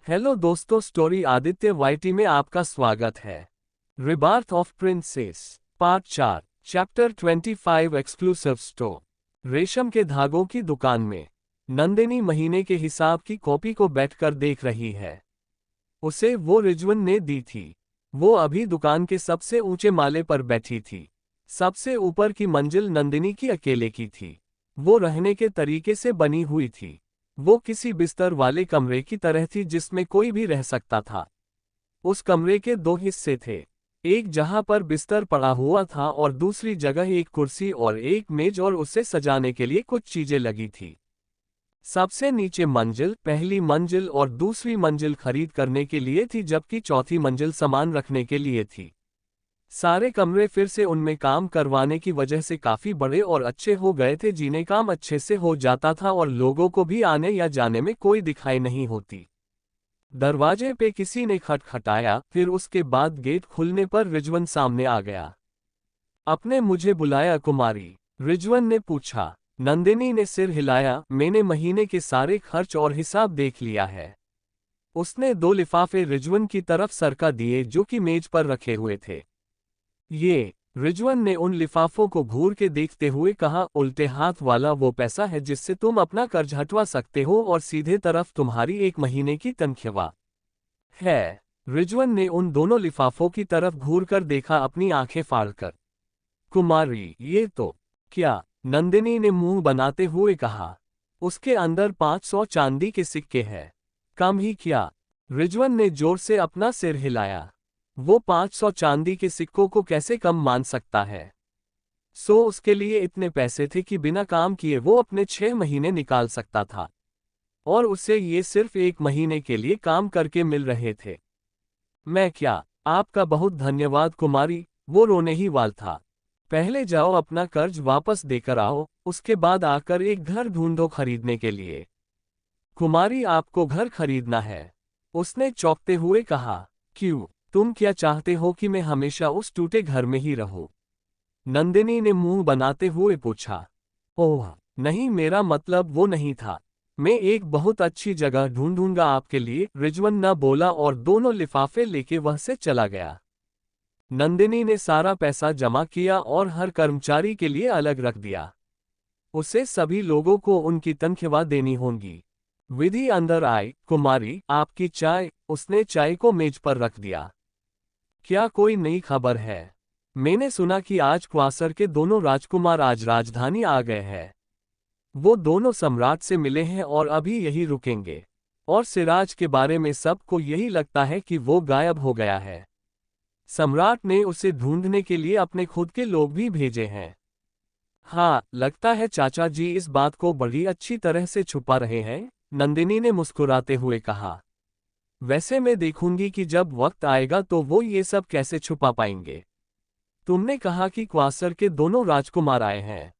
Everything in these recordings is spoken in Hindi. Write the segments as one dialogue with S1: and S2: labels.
S1: हेलो दोस्तों, स्टोरी आदित्य वाईटी में आपका स्वागत है। Rebirth of princess part 4 chapter 25 exclusive store. रेशम के धागों की दुकान में नंदिनी महीने के हिसाब की कॉपी को बैठकर देख रही है। उसे वो रिजवन ने दी थी। वो अभी दुकान के सबसे ऊंचे माले पर बैठी थी। सबसे ऊपर की मंजिल नंदिनी की अकेले की थी। वो रहने के तरीके से बनी हुई थी। वो किसी बिस्तर वाले कमरे की तरह थी जिसमें कोई भी रह सकता था। उस कमरे के दो हिस्से थे, एक जहां पर बिस्तर पड़ा हुआ था और दूसरी जगह एक कुर्सी और एक मेज और उसे सजाने के लिए कुछ चीजें लगी थी। सबसे नीचे मंजिल पहली मंजिल और दूसरी मंजिल खरीद करने के लिए थी, जबकि चौथी मंजिल सामान रखने के लिए थी। सारे कमरे फिर से उनमें काम करवाने की वजह से काफी बड़े और अच्छे हो गए थे, जिन्हें काम अच्छे से हो जाता था और लोगों को भी आने या जाने में कोई दिखाई नहीं होती। दरवाजे पे किसी ने खटखटाया, फिर उसके बाद गेट खुलने पर रिजवन सामने आ गया। आपने मुझे बुलाया कुमारी? रिजवन ने पूछा। नंदिनी ने सिर हिलाया। मैंने महीने के सारे खर्च और हिसाब देख लिया है। उसने दो लिफाफे रिजवन की तरफ सरका दिए जो कि मेज पर रखे हुए थे। ये, रिजवन ने उन लिफाफों को घूर के देखते हुए कहा, उल्टे हाथ वाला वो पैसा है जिससे तुम अपना कर्ज हटवा सकते हो और सीधे तरफ तुम्हारी एक महीने की तनख्वाह है। रिजवन ने उन दोनों लिफाफों की तरफ घूर कर देखा, अपनी आंखें फाड़कर। कुमारी, ये तो क्या? नंदिनी ने मुंह बनाते हुए कहा। उसके अंदर 500 चांदी के सिक्के हैं। कम ही क्या? रिजवन ने जोर से अपना सिर हिलाया। वो 500 चांदी के सिक्कों को कैसे कम मान सकता है? उसके लिए इतने पैसे थे कि बिना काम किए वो अपने 6 महीने निकाल सकता था, और उसे ये सिर्फ 1 महीने के लिए काम करके मिल रहे थे। मैं क्या? आपका बहुत धन्यवाद कुमारी, वो रोने ही वाला था। पहले जाओ अपना कर्ज वापस देकर आओ, उसके बाद आकर एक घर ढूंढो खरीदने के लिए। कुमारी, आपको घर खरीदना है? उसने चौंकते हुए कहा। क्यों? तुम क्या चाहते हो कि मैं हमेशा उस टूटे घर में ही रहूं? नंदिनी ने मुंह बनाते हुए पूछा। ओह नहीं, मेरा मतलब वो नहीं था। मैं एक बहुत अच्छी जगह ढूंढूंगा आपके लिए, रिजवन न बोला और दोनों लिफाफे लेके वह से चला गया। नंदिनी ने सारा पैसा जमा किया और हर कर्मचारी के लिए अलग रख दिया। उसे सभी लोगों को उनकी तनख्वाह देनी होगी। विधि अंदर आई। कुमारी, आपकी चाय। उसने चाय को मेज पर रख दिया। क्या कोई नई खबर है? मैंने सुना कि आज क्वासर के दोनों राजकुमार आज राजधानी आ गए हैं। वो दोनों सम्राट से मिले हैं और अभी यही रुकेंगे। और सिराज के बारे में सबको यही लगता है कि वो गायब हो गया है। सम्राट ने उसे ढूंढने के लिए अपने खुद के लोग भी भेजे हैं। हाँ, लगता है चाचा जी इस बात को बड़ी अच्छी तरह से छुपा रहे हैं, नंदिनी ने मुस्कुराते हुए कहा। वैसे मैं देखूंगी कि जब वक्त आएगा तो वो ये सब कैसे छुपा पाएंगे। तुमने कहा कि क्वासर के दोनों राजकुमार आए हैं?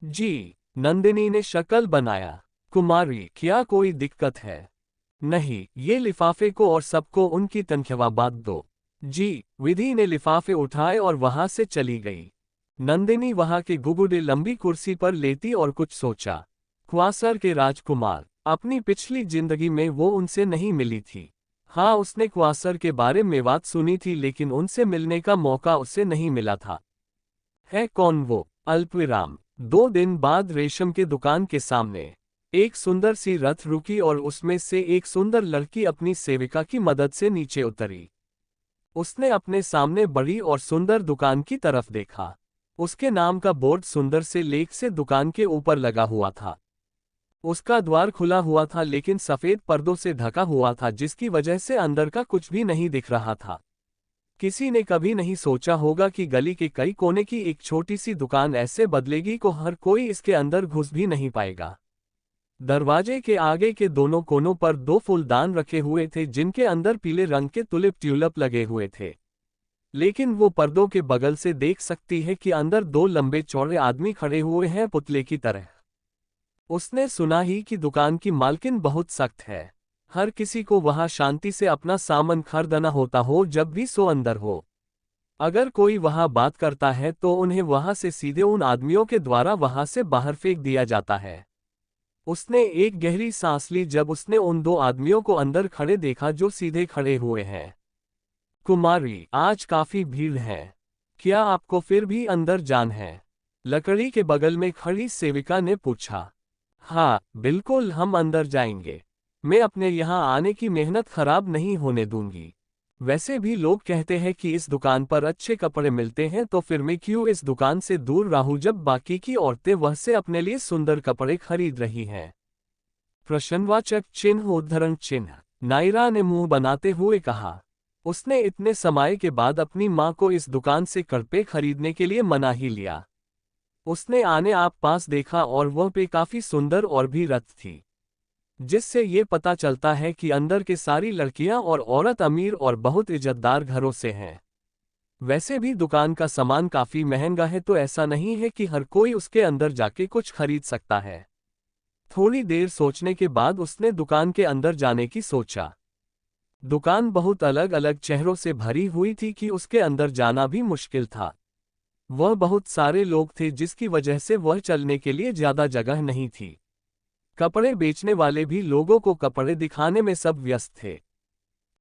S1: जी, नंदिनी ने शक्ल बनाया। कुमारी, क्या कोई दिक्कत है? नहीं, ये लिफाफे को और सबको उनकी तनख्वाह बांट दो। जी, विधि ने लिफाफे उठाए और वहां से चली गई। नंदिनी वहां के गुगुडे लंबी कुर्सी पर लेटी और कुछ सोचा। क्वासर के राजकुमार, अपनी पिछली जिंदगी में वो उनसे नहीं मिली थी। हाँ, उसने क्वासर के बारे में बात सुनी थी, लेकिन उनसे मिलने का मौका उसे नहीं मिला था। है कौन वो? अल्पविराम। 2 दिन बाद रेशम के दुकान के सामने एक सुंदर सी रथ रुकी और उसमें से एक सुंदर लड़की अपनी सेविका की मदद से नीचे उतरी। उसने अपने सामने बड़ी और सुंदर दुकान की तरफ देखा। उसके नाम का बोर्ड सुंदर से लेख से दुकान के ऊपर लगा हुआ था। उसका द्वार खुला हुआ था लेकिन सफेद पर्दों से ढका हुआ था, जिसकी वजह से अंदर का कुछ भी नहीं दिख रहा था। किसी ने कभी नहीं सोचा होगा कि गली के कई कोने की एक छोटी सी दुकान ऐसे बदलेगी को हर कोई इसके अंदर घुस भी नहीं पाएगा। दरवाजे के आगे के दोनों कोनों पर 2 फूलदान रखे हुए थे, जिनके अंदर पीले रंग के ट्यूलिप लगे हुए थे। लेकिन वो पर्दों के बगल से देख सकती है कि अंदर 2 लंबे चौड़े आदमी खड़े हुए हैं, पुतले की तरह। उसने सुना ही कि दुकान की मालकिन बहुत सख्त है। हर किसी को वहां शांति से अपना सामान खरीदना होता हो, जब भी सो अंदर हो। अगर कोई वहां बात करता है तो उन्हें वहां से सीधे उन आदमियों के द्वारा वहां से बाहर फेंक दिया जाता है। उसने एक गहरी सांस ली जब उसने उन दो आदमियों को अंदर खड़े देखा जो सीधे खड़े हुए हैं। कुमारी, आज काफी भीड़ है। क्या आपको फिर भी अंदर जान है? लकड़ी के बगल में खड़ी सेविका ने पूछा। हाँ, बिल्कुल, हम अंदर जाएंगे। मैं अपने यहाँ आने की मेहनत खराब नहीं होने दूंगी। वैसे भी लोग कहते हैं कि इस दुकान पर अच्छे कपड़े मिलते हैं, तो फिर मैं क्यों इस दुकान से दूर रहूं जब बाकी की औरतें वह से अपने लिए सुंदर कपड़े खरीद रही हैं। प्रश्नवाचक चिन्ह उद्धरण चिन्ह। नायरा ने मुंह बनाते हुए कहा। उसने इतने समय के बाद अपनी मां को इस दुकान से कपड़े खरीदने के लिए मना ही लिया। उसने आने आप पास देखा और वह पे काफी सुंदर और भी रत थी, जिससे ये पता चलता है कि अंदर के सारी लड़कियां और औरत अमीर और बहुत इज्जतदार घरों से हैं। वैसे भी दुकान का सामान काफी महंगा है, तो ऐसा नहीं है कि हर कोई उसके अंदर जाके कुछ खरीद सकता है। थोड़ी देर सोचने के बाद उसने दुकान के अंदर जाने की सोचा। दुकान बहुत अलग अलग चेहरों से भरी हुई थी कि उसके अंदर जाना भी मुश्किल था। वह बहुत सारे लोग थे, जिसकी वजह से वह चलने के लिए ज्यादा जगह नहीं थी। कपड़े बेचने वाले भी लोगों को कपड़े दिखाने में सब व्यस्त थे।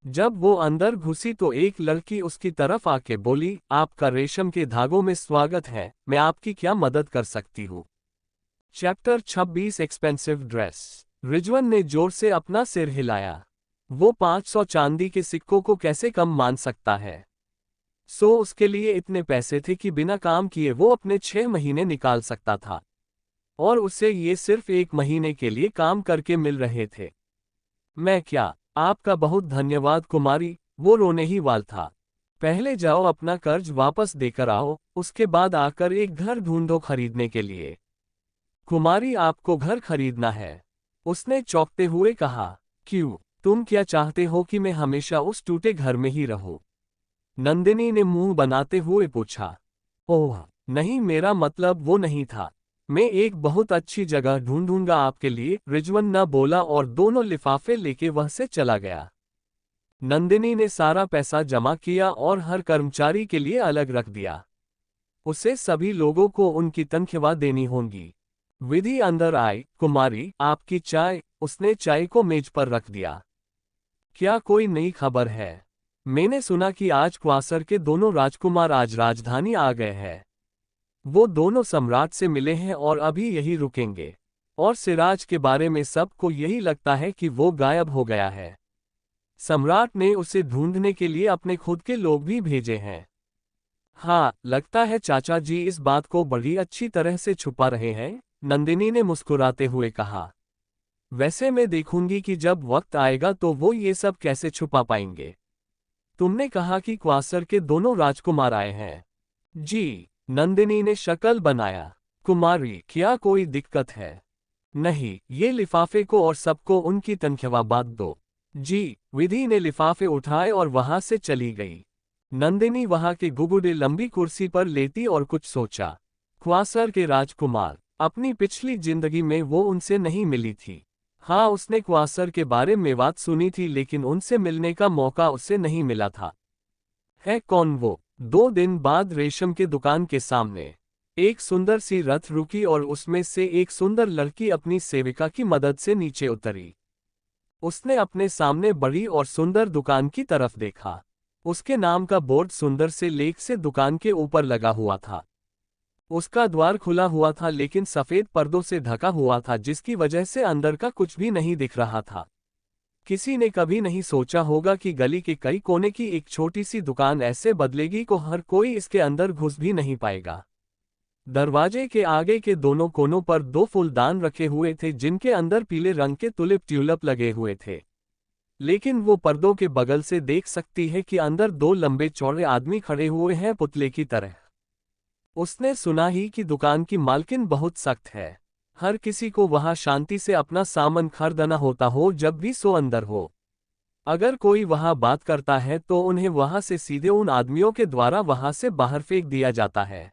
S1: जब वो अंदर घुसी तो एक लड़की उसकी तरफ आके बोली, आपका रेशम के धागों में स्वागत है, मैं आपकी क्या मदद कर सकती हूँ? Chapter 26 expensive dress. रिजवन ने जोर से अपना सिर हिलाया। वो 500 चांदी के सिक्कों को कैसे कम मान सकता है? उसके लिए इतने पैसे थे कि बिना काम किए वो अपने 6 महीने निकाल सकता था, और उसे ये सिर्फ 1 महीने के लिए काम करके मिल रहे थे। मैं क्या? आपका बहुत धन्यवाद कुमारी, वो रोने ही वाला था। पहले जाओ अपना कर्ज वापस देकर आओ, उसके बाद आकर एक घर ढूंढो खरीदने के लिए। कुमारी, आपको घर खरीदना है? उसने चौंकते हुए कहा। क्यों? तुम क्या चाहते हो कि मैं हमेशा उस टूटे घर में ही रहूं? नंदिनी ने मुंह बनाते हुए पूछा। ओह नहीं, मेरा मतलब वो नहीं था। मैं एक बहुत अच्छी जगह ढूंढूंगा आपके लिए, रिजवन न बोला और दोनों लिफाफे लेके वह से चला गया। नंदिनी ने सारा पैसा जमा किया और हर कर्मचारी के लिए अलग रख दिया। उसे सभी लोगों को उनकी तनख्वाह देनी होगी। विधि अंदर आई। कुमारी, आपकी चाय। उसने चाय को मेज पर रख दिया। क्या कोई नई खबर है? मैंने सुना कि आज क्वासर के दोनों राजकुमार आज राजधानी आ गए हैं। वो दोनों सम्राट से मिले हैं और अभी यही रुकेंगे। और सिराज के बारे में सबको यही लगता है कि वो गायब हो गया है। सम्राट ने उसे ढूंढने के लिए अपने खुद के लोग भी भेजे हैं। हाँ, लगता है चाचा जी इस बात को बड़ी अच्छी तरह से छुपा रहे हैं, नंदिनी ने मुस्कुराते हुए कहा। वैसे मैं देखूंगी कि जब वक्त आएगा तो वो ये सब कैसे छुपा पाएंगे। तुमने कहा कि क्वासर के दोनों राजकुमार आए हैं? जी, नंदिनी ने शक्ल बनाया। कुमारी, क्या कोई दिक्कत है? नहीं, ये लिफाफे को और सबको उनकी तनख्वाह बांट दो। जी। विधि ने लिफाफे उठाए और वहां से चली गई। नंदिनी वहां के गुबुडे लंबी कुर्सी पर लेटी और कुछ सोचा। क्वासर के राजकुमार, अपनी पिछली जिंदगी में वो उनसे नहीं मिली थी। हाँ, उसने क्वासर के बारे में बात सुनी थी, लेकिन उनसे मिलने का मौका उसे नहीं मिला था। है कौन वो? 2 दिन बाद रेशम के दुकान के सामने एक सुंदर सी रथ रुकी और उसमें से एक सुंदर लड़की अपनी सेविका की मदद से नीचे उतरी। उसने अपने सामने बड़ी और सुंदर दुकान की तरफ देखा। उसके नाम का बोर्ड सुंदर से लेख से दुकान के ऊपर लगा हुआ था। उसका द्वार खुला हुआ था, लेकिन सफेद पर्दों से ढका हुआ था, जिसकी वजह से अंदर का कुछ भी नहीं दिख रहा था। किसी ने कभी नहीं सोचा होगा कि गली के कई कोने की एक छोटी सी दुकान ऐसे बदलेगी को हर कोई इसके अंदर घुस भी नहीं पाएगा। दरवाजे के आगे के दोनों कोनों पर 2 फूलदान रखे हुए थे, जिनके अंदर पीले रंग के ट्यूलिप लगे हुए थे। लेकिन वो पर्दों के बगल से देख सकती है कि अंदर 2 लंबे चौड़े आदमी खड़े हुए हैं, पुतले की तरह। उसने सुना ही कि दुकान की मालकिन बहुत सख्त है। हर किसी को वहां शांति से अपना सामान खरीदना होता हो, जब भी सो अंदर हो। अगर कोई वहां बात करता है तो उन्हें वहां से सीधे उन आदमियों के द्वारा वहां से बाहर फेंक दिया जाता है।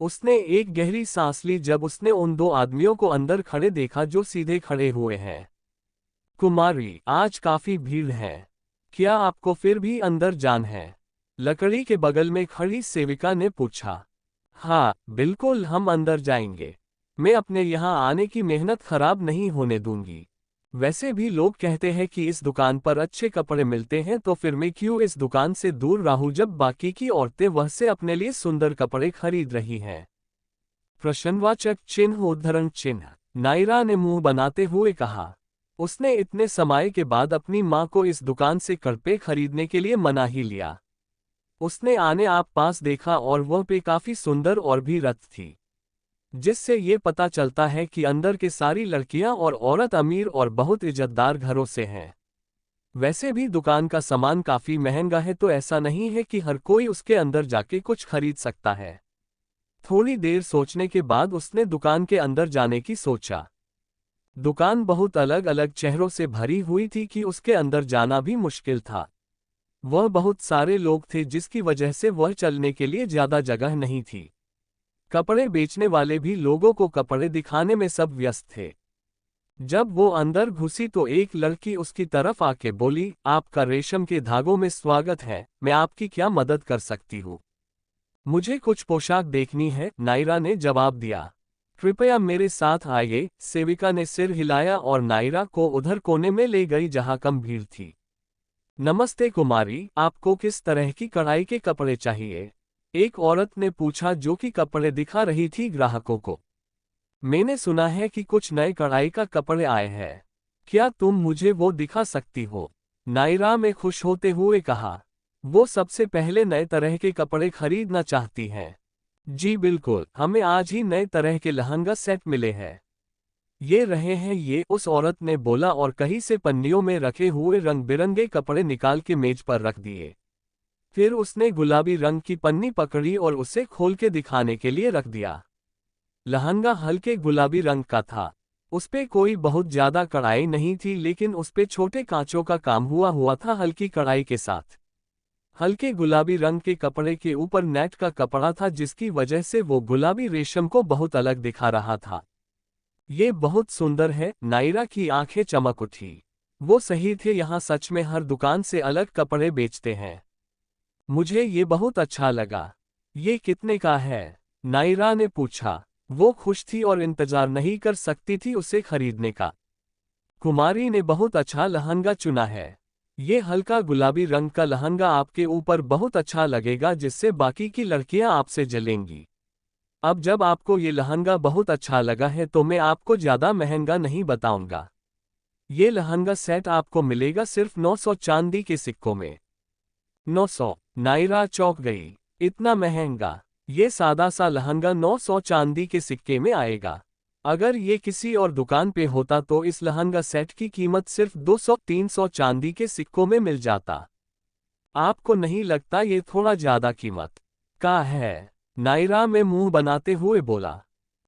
S1: उसने एक गहरी सांस ली जब उसने उन 2 आदमियों को अंदर खड़े देखा जो सीधे खड़े हुए हैं। कुमारी, आज काफी भीड़ है। क्या आपको फिर भी अंदर जान है? लकड़ी के बगल में खड़ी सेविका ने पूछा। हाँ, बिल्कुल, हम अंदर जाएंगे। मैं अपने यहाँ आने की मेहनत खराब नहीं होने दूंगी। वैसे भी लोग कहते हैं कि इस दुकान पर अच्छे कपड़े मिलते हैं, तो फिर मैं क्यों इस दुकान से दूर रहूं जब बाकी की औरतें वह से अपने लिए सुंदर कपड़े खरीद रही हैं। प्रश्नवाचक चिन्ह उद्धरण चिन्ह। नायरा ने मुंह बनाते हुए कहा। उसने इतने समय के बाद अपनी मां को इस दुकान से कपड़े खरीदने के लिए मना ही लिया। उसने आने आप पास देखा और वह पे काफी सुंदर और भी रत थी, जिससे ये पता चलता है कि अंदर के सारी लड़कियां और औरत अमीर और बहुत इज्जतदार घरों से हैं। वैसे भी दुकान का सामान काफी महंगा है, तो ऐसा नहीं है कि हर कोई उसके अंदर जाके कुछ खरीद सकता है। थोड़ी देर सोचने के बाद उसने दुकान के अंदर जाने की सोचा। दुकान बहुत अलग अलग चेहरों से भरी हुई थी कि उसके अंदर जाना भी मुश्किल था। वह बहुत सारे लोग थे, जिसकी वजह से वह चलने के लिए ज्यादा जगह नहीं थी। कपड़े बेचने वाले भी लोगों को कपड़े दिखाने में सब व्यस्त थे। जब वो अंदर घुसी तो एक लड़की उसकी तरफ आके बोली, आपका रेशम के धागों में स्वागत है, मैं आपकी क्या मदद कर सकती हूँ? मुझे कुछ पोशाक देखनी है, नायरा ने जवाब दिया। कृपया मेरे साथ आइए, सेविका ने सिर हिलाया और नायरा को उधर कोने में ले गई जहां कम भीड़ थी। नमस्ते कुमारी, आपको किस तरह की कढ़ाई के कपड़े चाहिए? एक औरत ने पूछा जो कि कपड़े दिखा रही थी ग्राहकों को। मैंने सुना है कि कुछ नए कढ़ाई का कपड़े आए हैं, क्या तुम मुझे वो दिखा सकती हो? नायरा में खुश होते हुए कहा। वो सबसे पहले नए तरह के कपड़े खरीदना चाहती हैं। जी बिल्कुल, हमें आज ही नए तरह के लहंगा सेट मिले हैं। ये रहे हैं ये, उस औरत ने बोला और कहीं से पन्नियों में रखे हुए रंग बिरंगे कपड़े निकाल के मेज पर रख दिए। फिर उसने गुलाबी रंग की पन्नी पकड़ी और उसे खोल के दिखाने के लिए रख दिया। लहंगा हल्के गुलाबी रंग का था। उसपे कोई बहुत ज्यादा कढ़ाई नहीं थी, लेकिन उसपे छोटे कांचों का काम हुआ था हल्की कढ़ाई के साथ। हल्के गुलाबी रंग के कपड़े के ऊपर नेट का कपड़ा था, जिसकी वजह से वो गुलाबी रेशम को बहुत अलग दिखा रहा था। ये बहुत सुंदर है, नायरा की आंखें चमक उठी। वो सही थे, यहाँ सच में हर दुकान से अलग कपड़े बेचते हैं। मुझे ये बहुत अच्छा लगा। ये कितने का है? नायरा ने पूछा। वो खुश थी और इंतजार नहीं कर सकती थी उसे खरीदने का। कुमारी ने बहुत अच्छा लहंगा चुना है। ये हल्का गुलाबी रंग का लहंगा आपके ऊपर बहुत अच्छा लगेगा, जिससे बाकी की लड़कियां आपसे जलेंगी। अब जब आपको ये लहंगा बहुत अच्छा लगा है तो मैं आपको ज्यादा महंगा नहीं बताऊंगा। ये लहंगा सेट आपको मिलेगा सिर्फ 900 चांदी के सिक्कों में। 900? नायरा चौंक गई। इतना महंगा? ये सादा सा लहंगा 900 चांदी के सिक्के में आएगा? अगर ये किसी और दुकान पे होता तो इस लहंगा सेट की कीमत सिर्फ 200-300 चांदी के सिक्कों में मिल जाता। आपको नहीं लगता ये थोड़ा ज्यादा कीमत का है? नायरा में मुंह बनाते हुए बोला।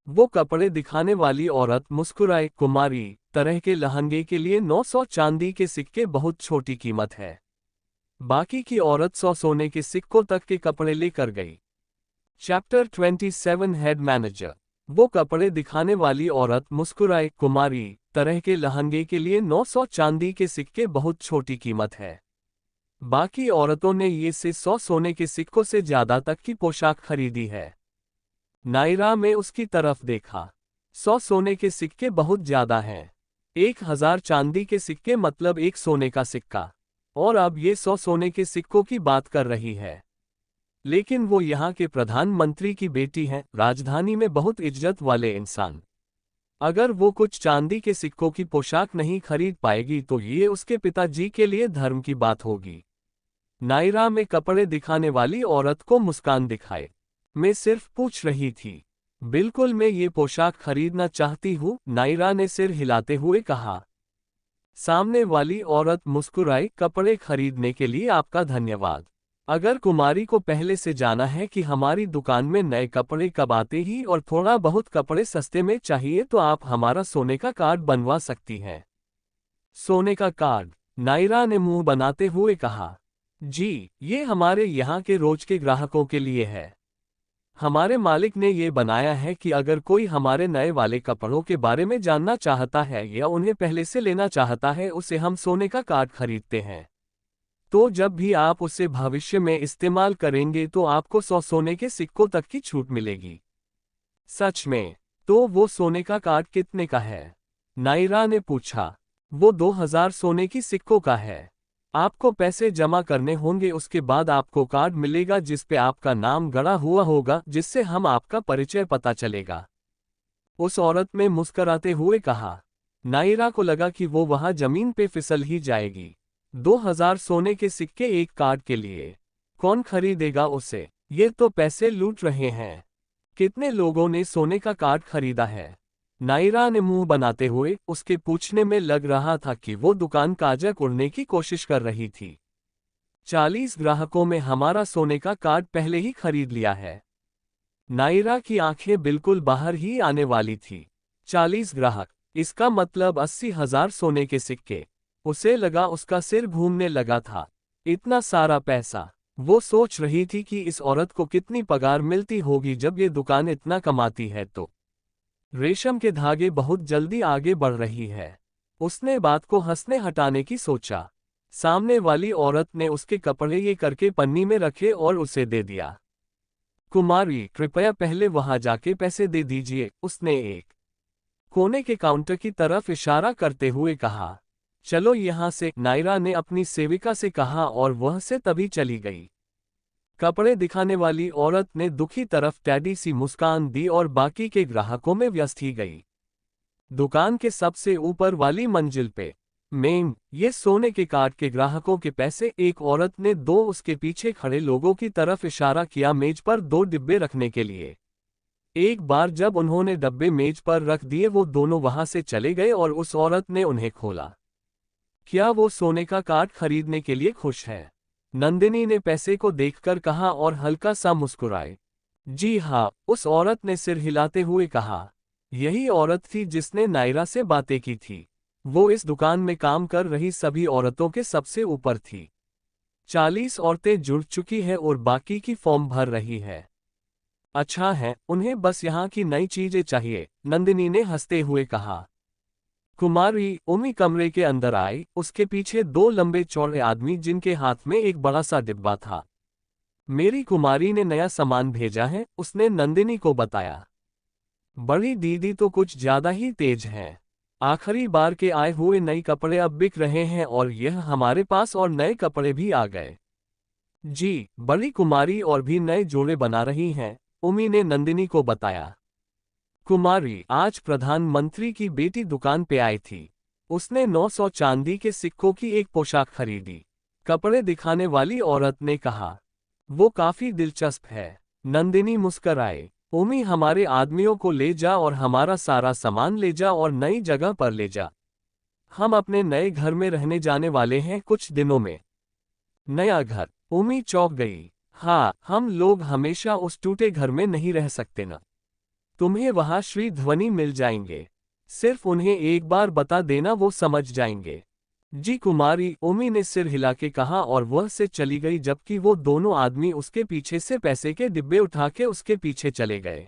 S1: वो कपड़े दिखाने वाली औरत मुस्कुराए, कुमारी, तरह के लहंगे के लिए 900 चांदी के सिक्के बहुत छोटी कीमत है। बाकी की औरत 100 सोने के सिक्कों तक के कपड़े लेकर गई। Chapter 27 head manager. वो कपड़े दिखाने वाली औरत मुस्कुराए, कुमारी, तरह के लहंगे के लिए 900 चांदी के सिक्के बहुत छोटी कीमत है। बाकी औरतों ने ये से 100 सोने के सिक्कों से ज्यादा तक की पोशाक खरीदी है। नायरा में उसकी तरफ देखा। 100 सोने के सिक्के बहुत ज्यादा हैं। 1000 चांदी के सिक्के मतलब एक सोने का सिक्का। और अब ये 100 सोने के सिक्कों की बात कर रही है। लेकिन वो यहाँ के प्रधानमंत्री की बेटी हैं, राजधानी में बहुत इज्जत वाले इंसान। अगर वो कुछ चांदी के सिक्कों की पोशाक नहीं खरीद पाएगी तो ये उसके पिताजी के लिए धर्म की बात होगी। नायरा में कपड़े दिखाने वाली औरत को मुस्कान दिखाए। मैं सिर्फ पूछ रही थी। बिल्कुल, मैं ये पोशाक खरीदना चाहती हूँ, नायरा ने सिर हिलाते हुए कहा। सामने वाली औरत मुस्कुराई, कपड़े खरीदने के लिए आपका धन्यवाद। अगर कुमारी को पहले से जाना है कि हमारी दुकान में नए कपड़े कब आते ही और थोड़ा बहुत कपड़े सस्ते में चाहिए तो आप हमारा सोने का कार्ड बनवा सकती हैं। सोने का कार्ड? नायरा ने मुंह बनाते हुए कहा। जी, ये हमारे यहाँ के रोज के ग्राहकों के लिए है। हमारे मालिक ने ये बनाया है कि अगर कोई हमारे नए वाले कपड़ों के बारे में जानना चाहता है या उन्हें पहले से लेना चाहता है, उसे हम सोने का कार्ड खरीदते हैं। तो जब भी आप उसे भविष्य में इस्तेमाल करेंगे तो आपको 100 सोने के सिक्कों तक की छूट मिलेगी। सच में? तो वो सोने का कार्ड कितने का है? नायरा ने पूछा। वो 2000 सोने की सिक्कों का है। आपको पैसे जमा करने होंगे, उसके बाद आपको कार्ड मिलेगा जिस पे आपका नाम गड़ा हुआ होगा, जिससे हम आपका परिचय पता चलेगा। उस औरत ने मुस्कराते हुए कहा। नायरा को लगा कि वो वहां जमीन पे फिसल ही जाएगी। 2000 सोने के सिक्के एक कार्ड के लिए? कौन खरीदेगा उसे? ये तो पैसे लूट रहे हैं। कितने लोगों ने सोने का कार्ड खरीदा है? नायरा ने मुंह बनाते हुए उसके पूछने में लग रहा था कि वो दुकान काजक उड़ने की कोशिश कर रही थी। 40 ग्राहकों में हमारा सोने का कार्ड पहले ही खरीद लिया है। नायरा की आंखें बिल्कुल बाहर ही आने वाली थी। 40 ग्राहक, इसका मतलब 80,000 सोने के सिक्के। उसे लगा उसका सिर घूमने लगा था। इतना सारा पैसा। वो सोच रही थी कि इस औरत को कितनी पगार मिलती होगी जब ये दुकान इतना कमाती है। तो रेशम के धागे बहुत जल्दी आगे बढ़ रही है। उसने बात को हंसने हटाने की सोचा। सामने वाली औरत ने उसके कपड़े ये करके पन्नी में रखे और उसे दे दिया। कुमारी, कृपया पहले वहां जाके पैसे दे दीजिए, उसने एक कोने के काउंटर की तरफ इशारा करते हुए कहा। चलो यहां से, नायरा ने अपनी सेविका से कहा और वह से तभी चली गई। कपड़े दिखाने वाली औरत ने दुखी तरफ टैडी सी मुस्कान दी और बाकी के ग्राहकों में व्यस्त ही गई। दुकान के सबसे ऊपर वाली मंजिल पे, मैम, ये सोने के कार्ड के ग्राहकों के पैसे। एक औरत ने दो उसके पीछे खड़े लोगों की तरफ इशारा किया मेज पर 2 डिब्बे रखने के लिए। एक बार जब उन्होंने डब्बे मेज पर रख दिए वो दोनों वहां से चले गए और उस औरत ने उन्हें खोला। क्या वो सोने का कार्ड खरीदने के लिए खुश है? नंदिनी ने पैसे को देखकर कहा और हल्का सा मुस्कुराए। जी हाँ, उस औरत ने सिर हिलाते हुए कहा। यही औरत थी जिसने नायरा से बातें की थी। वो इस दुकान में काम कर रही सभी औरतों के सबसे ऊपर थी। 40 औरतें जुड़ चुकी है और बाकी की फॉर्म भर रही है। अच्छा है, उन्हें बस यहाँ की नई चीजें चाहिए, नंदिनी ने हंसते हुए कहा। कुमारी, उमी कमरे के अंदर आई, उसके पीछे 2 लंबे चौड़े आदमी जिनके हाथ में एक बड़ा सा डिब्बा था। मेरी कुमारी ने नया सामान भेजा है, उसने नंदिनी को बताया। बड़ी दीदी तो कुछ ज्यादा ही तेज हैं। आखिरी बार के आए हुए नए कपड़े अब बिक रहे हैं और यह हमारे पास और नए कपड़े भी आ गए। जी, बड़ी कुमारी और भी नए जोड़े बना रही हैं, उमी ने नंदिनी को बताया। कुमारी, आज प्रधानमंत्री की बेटी दुकान पे आई थी। उसने 900 चांदी के सिक्कों की एक पोशाक खरीदी, कपड़े दिखाने वाली औरत ने कहा। वो काफी दिलचस्प है। नंदिनी मुस्कुराए। उमी, हमारे आदमियों को ले जा और हमारा सारा सामान ले जा और नई जगह पर ले जा। हम अपने नए घर में रहने जाने वाले हैं कुछ दिनों में। नया घर? उमी चौंक गई। हाँ, हम लोग हमेशा उस टूटे घर में नहीं रह सकते ना। तुम्हें वहां श्री ध्वनि मिल जाएंगे। सिर्फ उन्हें एक बार बता देना, वो समझ जाएंगे। जी कुमारी, उमी ने सिर हिला के कहा और वह से चली गई जबकि वो दोनों आदमी उसके पीछे से पैसे के डिब्बे उठा के उसके पीछे चले गए।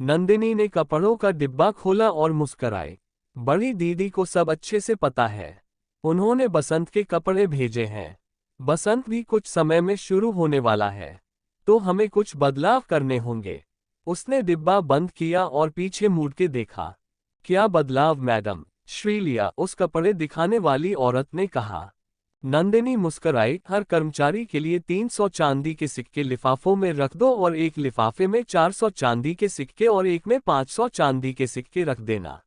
S1: नंदिनी ने कपड़ों का डिब्बा खोला और मुस्कुराई। बड़ी दीदी को सब अच्छे से पता है। उन्होंने बसंत के कपड़े भेजे हैं। बसंत भी कुछ समय में शुरू होने वाला है, तो हमें कुछ बदलाव करने होंगे। उसने डिब्बा बंद किया और पीछे मुड़ के देखा। क्या बदलाव मैडम? श्रीलिया, उस कपड़े दिखाने वाली औरत ने कहा। नंदिनी मुस्कुराई। हर कर्मचारी के लिए 300 चांदी के सिक्के लिफाफों में रख दो और एक लिफाफे में 400 चांदी के सिक्के और एक में 500 चांदी के सिक्के रख देना।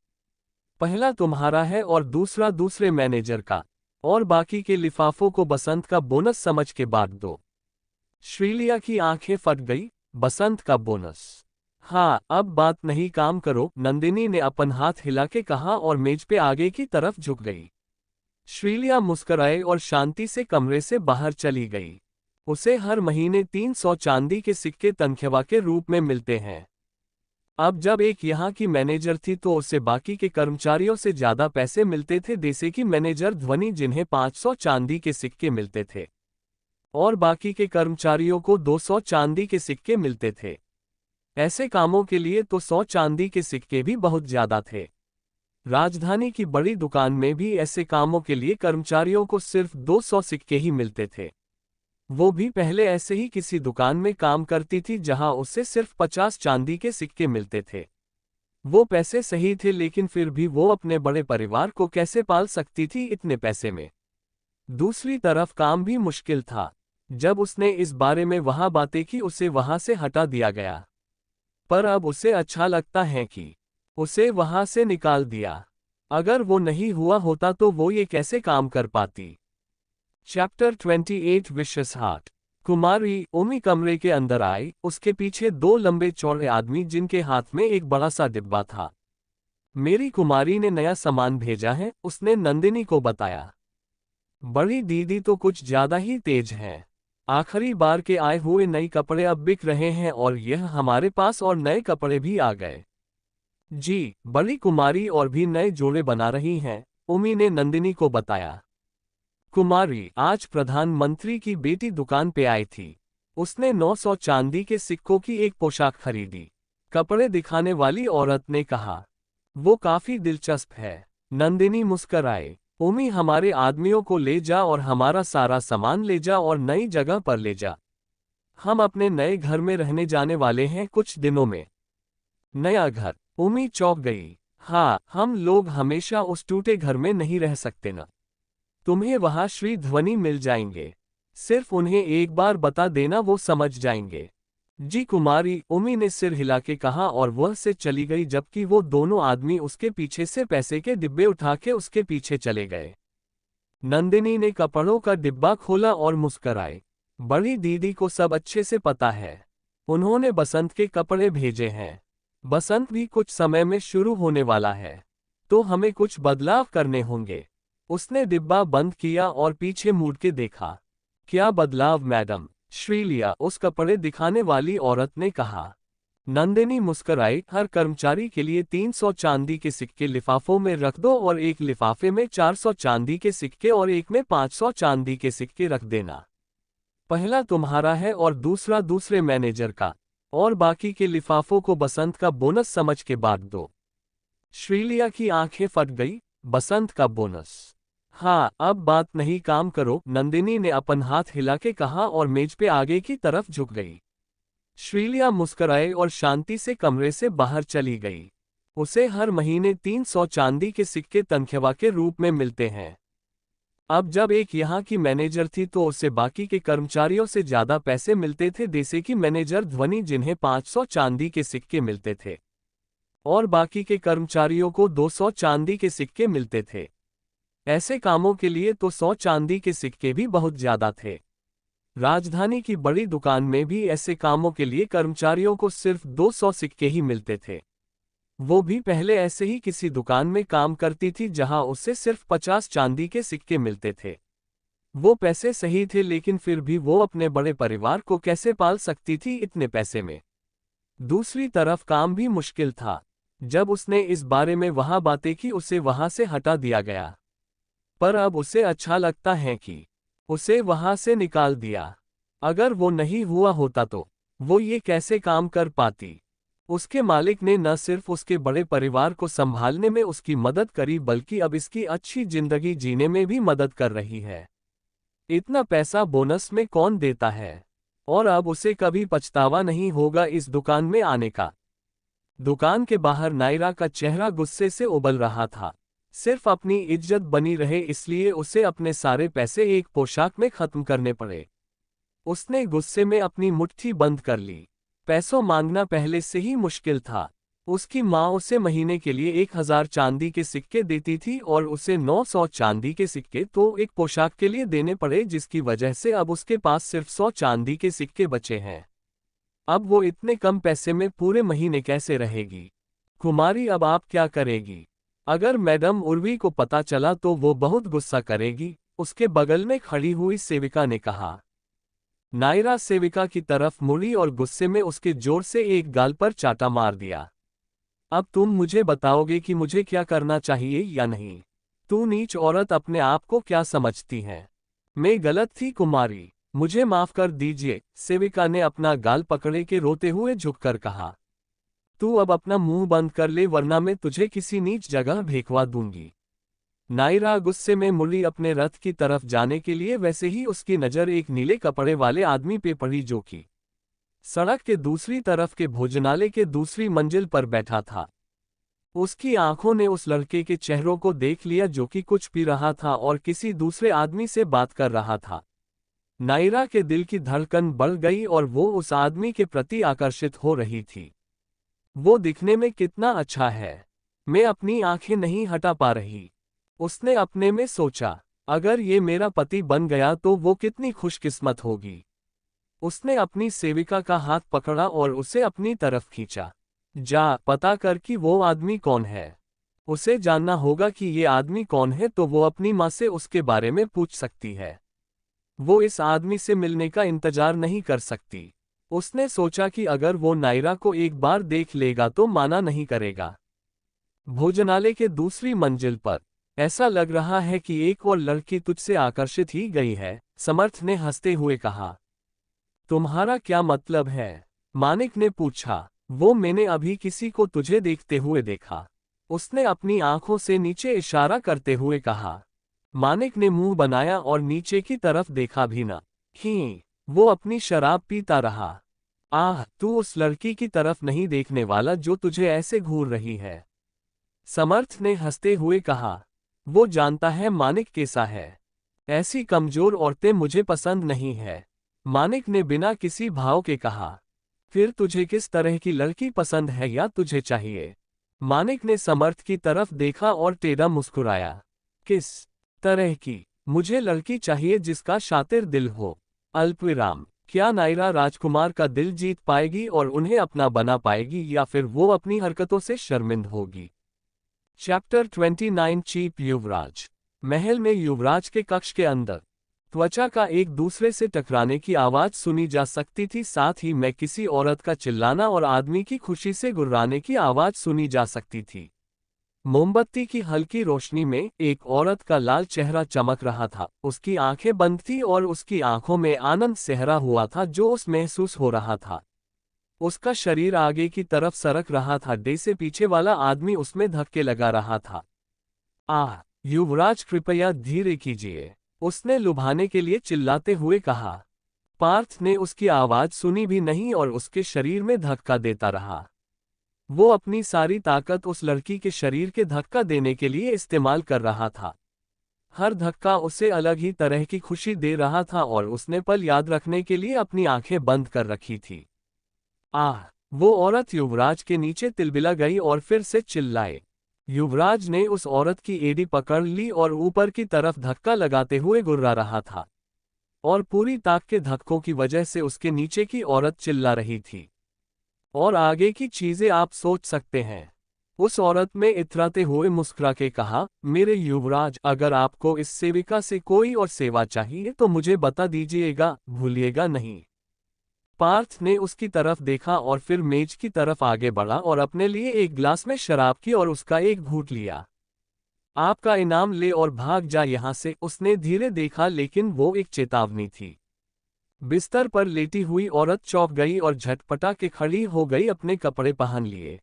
S1: पहला तुम्हारा है और दूसरा दूसरे मैनेजर का, और बाकी के लिफाफों को बसंत का बोनस समझ के बांट दो। श्रीलिया की आंखें फट गई। बसंत का बोनस? हाँ, अब बात नहीं, काम करो, नंदिनी ने अपन हाथ हिला के कहा और मेज पे आगे की तरफ झुक गई। श्रीलिया मुस्कुराए और शांति से कमरे से बाहर चली गई। उसे हर महीने 300 चांदी के सिक्के तनख्वाह के रूप में मिलते हैं। अब जब एक यहाँ की मैनेजर थी तो उसे बाकी के कर्मचारियों से ज्यादा पैसे मिलते थे, जैसे कि मैनेजर ध्वनि जिन्हें 500 चांदी के सिक्के मिलते थे और बाकी के कर्मचारियों को 200 चांदी के सिक्के मिलते थे। ऐसे कामों के लिए तो 100 चांदी के सिक्के भी बहुत ज्यादा थे। राजधानी की बड़ी दुकान में भी ऐसे कामों के लिए कर्मचारियों को सिर्फ 200 सिक्के ही मिलते थे। वो भी पहले ऐसे ही किसी दुकान में काम करती थी जहां उससे सिर्फ 50 चांदी के सिक्के मिलते थे। वो पैसे सही थे लेकिन फिर भी वो अपने बड़े परिवार को कैसे पाल सकती थी इतने पैसे में। दूसरी तरफ काम भी मुश्किल था। जब उसने इस बारे में वहां बातें की उसे वहां से हटा दिया गया। पर अब उसे अच्छा लगता है कि उसे वहां से निकाल दिया। अगर वो नहीं हुआ होता तो वो ये कैसे काम कर पाती। चैप्टर 28 विशेष हार्ट। कुमारी ओमी कमरे के अंदर आई, उसके पीछे दो लंबे चौड़े आदमी जिनके हाथ में एक बड़ा सा डिब्बा था। मेरी कुमारी ने नया सामान भेजा है, उसने नंदिनी को बताया। बड़ी दीदी तो कुछ ज्यादा ही तेज है। आखिरी बार के आए हुए नए कपड़े अब बिक रहे हैं और यह हमारे पास और नए कपड़े भी आ गए। जी, बड़ी कुमारी और भी नए जोड़े बना रही हैं, उमी ने नंदिनी को बताया। कुमारी, आज प्रधानमंत्री की बेटी दुकान पे आई थी। उसने 900 चांदी के सिक्कों की एक पोशाक खरीदी। कपड़े दिखाने वाली औरत ने कहा। वो काफी दिलचस्प है। नंदिनी मुस्कराए। उमी, हमारे आदमियों को ले जा और हमारा सारा सामान ले जा और नई जगह पर ले जा। हम अपने नए घर में रहने जाने वाले हैं कुछ दिनों में। नया घर? उमी चौंक गई। हाँ, हम लोग हमेशा उस टूटे घर में नहीं रह सकते न। तुम्हें वहां श्री ध्वनि मिल जाएंगे। सिर्फ उन्हें एक बार बता देना, वो समझ जाएंगे। जी कुमारी, उमी ने सिर हिला के कहा और वह से चली गई जबकि वो दोनों आदमी उसके पीछे से पैसे के डिब्बे उठा के उसके पीछे चले गए। नंदिनी ने कपड़ों का डिब्बा खोला और मुस्कराई। बड़ी दीदी को सब अच्छे से पता है। उन्होंने बसंत के कपड़े भेजे हैं। बसंत भी कुछ समय में शुरू होने वाला है, तो हमें कुछ बदलाव करने होंगे। उसने डिब्बा बंद किया और पीछे मुड़ के देखा। क्या बदलाव मैडम? श्रीलिया, उस कपड़े दिखाने वाली औरत ने कहा। नंदिनी मुस्कुराई। हर कर्मचारी के लिए 300 चांदी के सिक्के लिफाफों में रख दो और एक लिफाफे में 400 चांदी के सिक्के और एक में 500 चांदी के सिक्के रख देना। पहला तुम्हारा है और दूसरा दूसरे मैनेजर का, और बाकी के लिफाफों को बसंत का बोनस समझ के बांट दो। श्रीलिया की आंखें फट गई। बसंत का बोनस? हाँ, अब बात नहीं, काम करो, नंदिनी ने अपन हाथ हिला के कहा और मेज पे आगे की तरफ झुक गई। श्रीलिया मुस्कुराए और शांति से कमरे से बाहर चली गई। उसे हर महीने 300 चांदी के सिक्के तनख्वाह के रूप में मिलते हैं। अब जब एक यहाँ की मैनेजर थी तो उसे बाकी के कर्मचारियों से ज्यादा पैसे मिलते थे, जैसे कि मैनेजर ध्वनि जिन्हें 500 चांदी के सिक्के मिलते थे और बाकी के कर्मचारियों को 200 चांदी के सिक्के मिलते थे। ऐसे कामों के लिए तो 100 चांदी के सिक्के भी बहुत ज्यादा थे। राजधानी की बड़ी दुकान में भी ऐसे कामों के लिए कर्मचारियों को सिर्फ 200 सिक्के ही मिलते थे। वो भी पहले ऐसे ही किसी दुकान में काम करती थी जहां उससे सिर्फ 50 चांदी के सिक्के मिलते थे। वो पैसे सही थे लेकिन फिर भी वो अपने बड़े परिवार को कैसे पाल सकती थी इतने पैसे में। दूसरी तरफ काम भी मुश्किल था। जब उसने इस बारे में वहां बातें की उसे वहां से हटा दिया गया। पर अब उसे अच्छा लगता है कि उसे वहां से निकाल दिया। अगर वो नहीं हुआ होता तो वो ये कैसे काम कर पाती। उसके मालिक ने न सिर्फ उसके बड़े परिवार को संभालने में उसकी मदद करी बल्कि अब इसकी अच्छी जिंदगी जीने में भी मदद कर रही है। इतना पैसा बोनस में कौन देता है? और अब उसे कभी पछतावा नहीं होगा इस दुकान में आने का। दुकान के बाहर नायरा का चेहरा गुस्से से उबल रहा था। सिर्फ अपनी इज्जत बनी रहे इसलिए उसे अपने सारे पैसे एक पोशाक में खत्म करने पड़े। उसने गुस्से में अपनी मुट्ठी बंद कर ली। पैसों मांगना पहले से ही मुश्किल था। उसकी माँ उसे महीने के लिए 1000 चांदी के सिक्के देती थी और उसे 900 चांदी के सिक्के तो एक पोशाक के लिए देने पड़े, जिसकी वजह से अब उसके पास सिर्फ 100 चांदी के सिक्के बचे हैं। अब वो इतने कम पैसे में पूरे महीने कैसे रहेगी? कुमारी, अब आप क्या करेगी? अगर मैडम उर्वी को पता चला तो वो बहुत गुस्सा करेगी, उसके बगल में खड़ी हुई सेविका ने कहा। नायरा सेविका की तरफ मुड़ी और गुस्से में उसके जोर से एक गाल पर चाटा मार दिया। अब तुम मुझे बताओगे कि मुझे क्या करना चाहिए या नहीं? तू नीच औरत अपने आप को क्या समझती है? मैं गलत थी कुमारी, मुझे माफ कर दीजिए, सेविका ने अपना गाल पकड़े के रोते हुए झुककर कहा। तू अब अपना मुंह बंद कर ले वरना मैं तुझे किसी नीच जगह भेजवा दूंगी। नायरा गुस्से में मुड़ी अपने रथ की तरफ जाने के लिए, वैसे ही उसकी नज़र एक नीले कपड़े वाले आदमी पे पड़ी जो कि सड़क के दूसरी तरफ के भोजनालय के दूसरी मंजिल पर बैठा था। उसकी आंखों ने उस लड़के के चेहरों को देख लिया जो कि कुछ पी रहा था और किसी दूसरे आदमी से बात कर रहा था। नायरा के दिल की धड़कन बढ़ गई और वो उस आदमी के प्रति आकर्षित हो रही थी। वो दिखने में कितना अच्छा है, मैं अपनी आंखें नहीं हटा पा रही। उसने अपने में सोचा, अगर ये मेरा पति बन गया तो वो कितनी खुशकिस्मत होगी। उसने अपनी सेविका का हाथ पकड़ा और उसे अपनी तरफ खींचा। जा पता कर कि वो आदमी कौन है। उसे जानना होगा कि ये आदमी कौन है तो वो अपनी माँ से उसके बारे में पूछ सकती है। वो इस आदमी से मिलने का इंतजार नहीं कर सकती। उसने सोचा कि अगर वो नायरा को एक बार देख लेगा तो माना नहीं करेगा। भोजनालय के दूसरी मंजिल पर ऐसा लग रहा है कि एक और लड़की तुझसे आकर्षित ही गई है, समर्थ ने हंसते हुए कहा। तुम्हारा क्या मतलब है? मानिक ने पूछा। वो मैंने अभी किसी को तुझे देखते हुए देखा, उसने अपनी आंखों से नीचे इशारा करते हुए कहा। मानिक ने मुंह बनाया और नीचे की तरफ देखा भी न। वो अपनी शराब पीता रहा। आह, तू उस लड़की की तरफ नहीं देखने वाला जो तुझे ऐसे घूर रही है, समर्थ ने हंसते हुए कहा। वो जानता है मानिक कैसा है। ऐसी कमजोर औरतें मुझे पसंद नहीं है, मानिक ने बिना किसी भाव के कहा। फिर तुझे किस तरह की लड़की पसंद है या तुझे चाहिए? मानिक ने समर्थ की तरफ देखा और टेढ़ा मुस्कुराया। किस तरह की? मुझे लड़की चाहिए जिसका शातिर दिल हो। अल्पविराम। क्या नायरा राजकुमार का दिल जीत पाएगी और उन्हें अपना बना पाएगी या फिर वो अपनी हरकतों से शर्मिंद होगी? चैप्टर 29 चीप युवराज। महल में युवराज के कक्ष के अंदर त्वचा का एक दूसरे से टकराने की आवाज सुनी जा सकती थी, साथ ही में किसी औरत का चिल्लाना और आदमी की खुशी से गुर्राने की आवाज सुनी जा सकती थी। मोमबत्ती की हल्की रोशनी में एक औरत का लाल चेहरा चमक रहा था। उसकी आंखें बंद थी और उसकी आंखों में आनंद सहरा हुआ था जो उस महसूस हो रहा था। उसका शरीर आगे की तरफ सरक रहा था, जैसे पीछे वाला आदमी उसमें धक्के लगा रहा था। आह, युवराज कृपया धीरे कीजिए, उसने लुभाने के लिए चिल्लाते हुए कहा। पार्थ ने उसकी आवाज सुनी भी नहीं और उसके शरीर में धक्का देता रहा। वो अपनी सारी ताकत उस लड़की के शरीर के धक्का देने के लिए इस्तेमाल कर रहा था। हर धक्का उसे अलग ही तरह की खुशी दे रहा था और उसने पल याद रखने के लिए अपनी आंखें बंद कर रखी थी। आह, वो औरत युवराज के नीचे तिलबिला गई और फिर से चिल्लाए। युवराज ने उस औरत की एड़ी पकड़ ली और ऊपर की तरफ धक्का लगाते हुए गुर्रा रहा था, और पूरी ताक के धक्कों की वजह से उसके नीचे की औरत चिल्ला रही थी। और आगे की चीजें आप सोच सकते हैं। उस औरत में इतराते हुए मुस्कुरा के कहा, मेरे युवराज, अगर आपको इस सेविका से कोई और सेवा चाहिए तो मुझे बता दीजिएगा, भूलिएगा नहीं। पार्थ ने उसकी तरफ देखा और फिर मेज की तरफ आगे बढ़ा और अपने लिए एक ग्लास में शराब की और उसका एक घूंट लिया। आपका इनाम ले और भाग जा यहां से, उसने धीरे देखा लेकिन वो एक चेतावनी थी। बिस्तर पर लेटी हुई औरत चौंक गई और झटपटा के खड़ी हो गई, अपने कपड़े पहन लिए।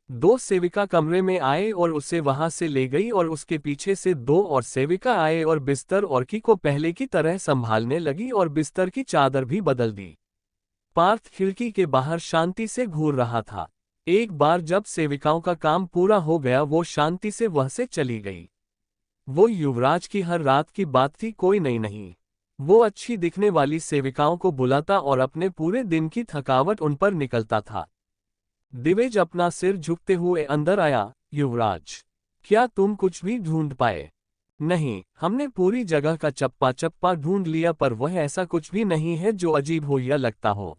S1: दो सेविका कमरे में आए और उसे वहां से ले गई और उसके पीछे से दो और सेविका आए और बिस्तर और की को पहले की तरह संभालने लगी और बिस्तर की चादर भी बदल दी। पार्थ खिड़की के बाहर शांति से घूर रहा था। एक बार जब सेविकाओं का काम पूरा हो गया वो शांति से वह से चली गई। वो युवराज की हर रात की बात थी, कोई नहीं। वो अच्छी दिखने वाली सेविकाओं को बुलाता और अपने पूरे दिन की थकावट उन पर निकलता था। दिवेज अपना सिर झुकते हुए अंदर आया। युवराज, क्या तुम कुछ भी ढूंढ पाए? नहीं, हमने पूरी जगह का चप्पा चप्पा ढूंढ लिया पर वह ऐसा कुछ भी नहीं है जो अजीब हो या लगता हो।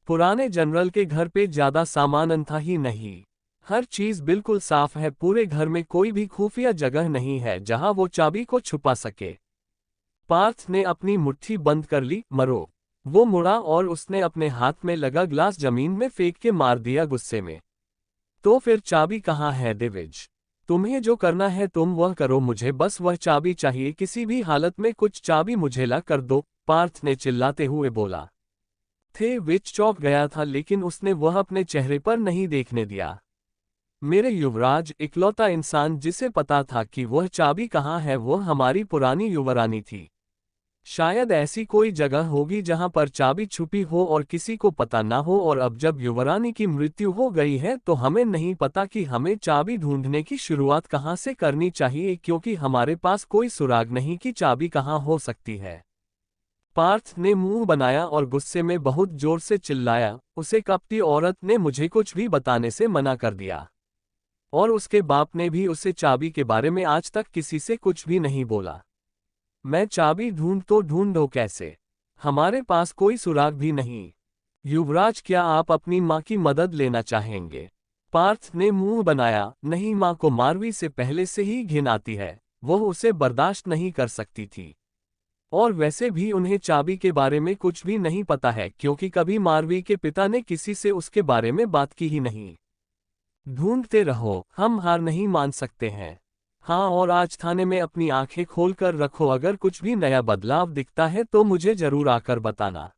S1: पुराने जनरल के घर पे ज्यादा सामान था ही नहीं। हर चीज बिल्कुल साफ है, पूरे घर में कोई भी खुफिया जगह नहीं है जहां वो चाबी को छुपा सके। पार्थ ने अपनी मुट्ठी बंद कर ली। मरो। वो मुड़ा और उसने अपने हाथ में लगा ग्लास जमीन में फेंक के मार दिया गुस्से में। तो फिर चाबी कहाँ है दिवेज? तुम्हें जो करना है तुम वह करो, मुझे बस वह चाबी चाहिए, किसी भी हालत में कुछ चाबी मुझे ला कर दो, पार्थ ने चिल्लाते हुए बोला। विच चौंक गया था लेकिन उसने वह अपने चेहरे पर नहीं देखने दिया। मेरे युवराज, इकलौता इंसान जिसे पता था कि वह चाबी कहाँ है वह हमारी पुरानी युवरानी थी। शायद ऐसी कोई जगह होगी जहां पर चाबी छुपी हो और किसी को पता ना हो। और अब जब युवरानी की मृत्यु हो गई है तो हमें नहीं पता कि हमें चाबी ढूंढने की शुरुआत कहां से करनी चाहिए, क्योंकि हमारे पास कोई सुराग नहीं कि चाबी कहां हो सकती है। पार्थ ने मुंह बनाया और गुस्से में बहुत जोर से चिल्लाया, उसे कपटी औरत ने मुझे कुछ भी बताने से मना कर दिया। और उसके बाप ने भी उसे चाबी के बारे में आज तक किसी से कुछ भी नहीं बोला। मैं चाबी ढूंढो कैसे? हमारे पास कोई सुराग भी नहीं। युवराज, क्या आप अपनी माँ की मदद लेना चाहेंगे? पार्थ ने मुंह बनाया, नहीं, माँ को मारवी से पहले से ही घिन आती है, वो उसे बर्दाश्त नहीं कर सकती थी। और वैसे भी उन्हें चाबी के बारे में कुछ भी नहीं पता है, क्योंकि कभी मारवी के पिता ने किसी से उसके बारे में बात की ही नहीं। ढूंढते रहो, हम हार नहीं मान सकते हैं। हाँ, और आज थाने में अपनी आंखें खोलकर रखो, अगर कुछ भी नया बदलाव दिखता है तो मुझे जरूर आकर बताना।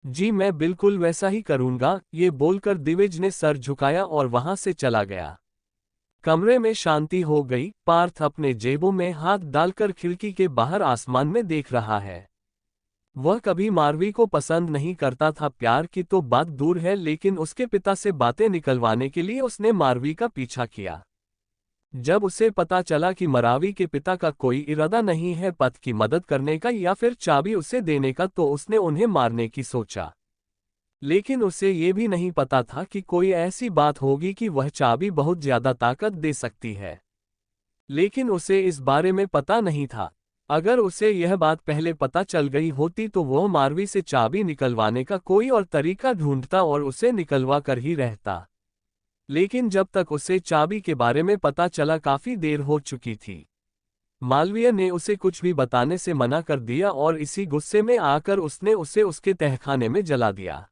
S1: जी, मैं बिल्कुल वैसा ही करूंगा, ये बोलकर दिविज ने सर झुकाया और वहां से चला गया। कमरे में शांति हो गई। पार्थ अपने जेबों में हाथ डालकर खिड़की के बाहर आसमान में देख रहा है। वह कभी मारवी को पसंद नहीं करता था, प्यार की तो बात दूर है, लेकिन उसके पिता से बातें निकलवाने के लिए उसने मारवी का पीछा किया। जब उसे पता चला कि मरावी के पिता का कोई इरादा नहीं है पत की मदद करने का या फिर चाबी उसे देने का, तो उसने उन्हें मारने की सोचा। लेकिन उसे ये भी नहीं पता था कि कोई ऐसी बात होगी कि वह चाबी बहुत ज्यादा ताकत दे सकती है। लेकिन उसे इस बारे में पता नहीं था। अगर उसे यह बात पहले पता चल गई होती तो वह मारवी से चाबी निकलवाने का कोई और तरीका ढूंढता और उसे निकलवा कर ही रहता। लेकिन जब तक उसे चाबी के बारे में पता चला काफी देर हो चुकी थी। मालवीय ने उसे कुछ भी बताने से मना कर दिया और इसी गुस्से में आकर उसने उसे उसके तहखाने में जला दिया।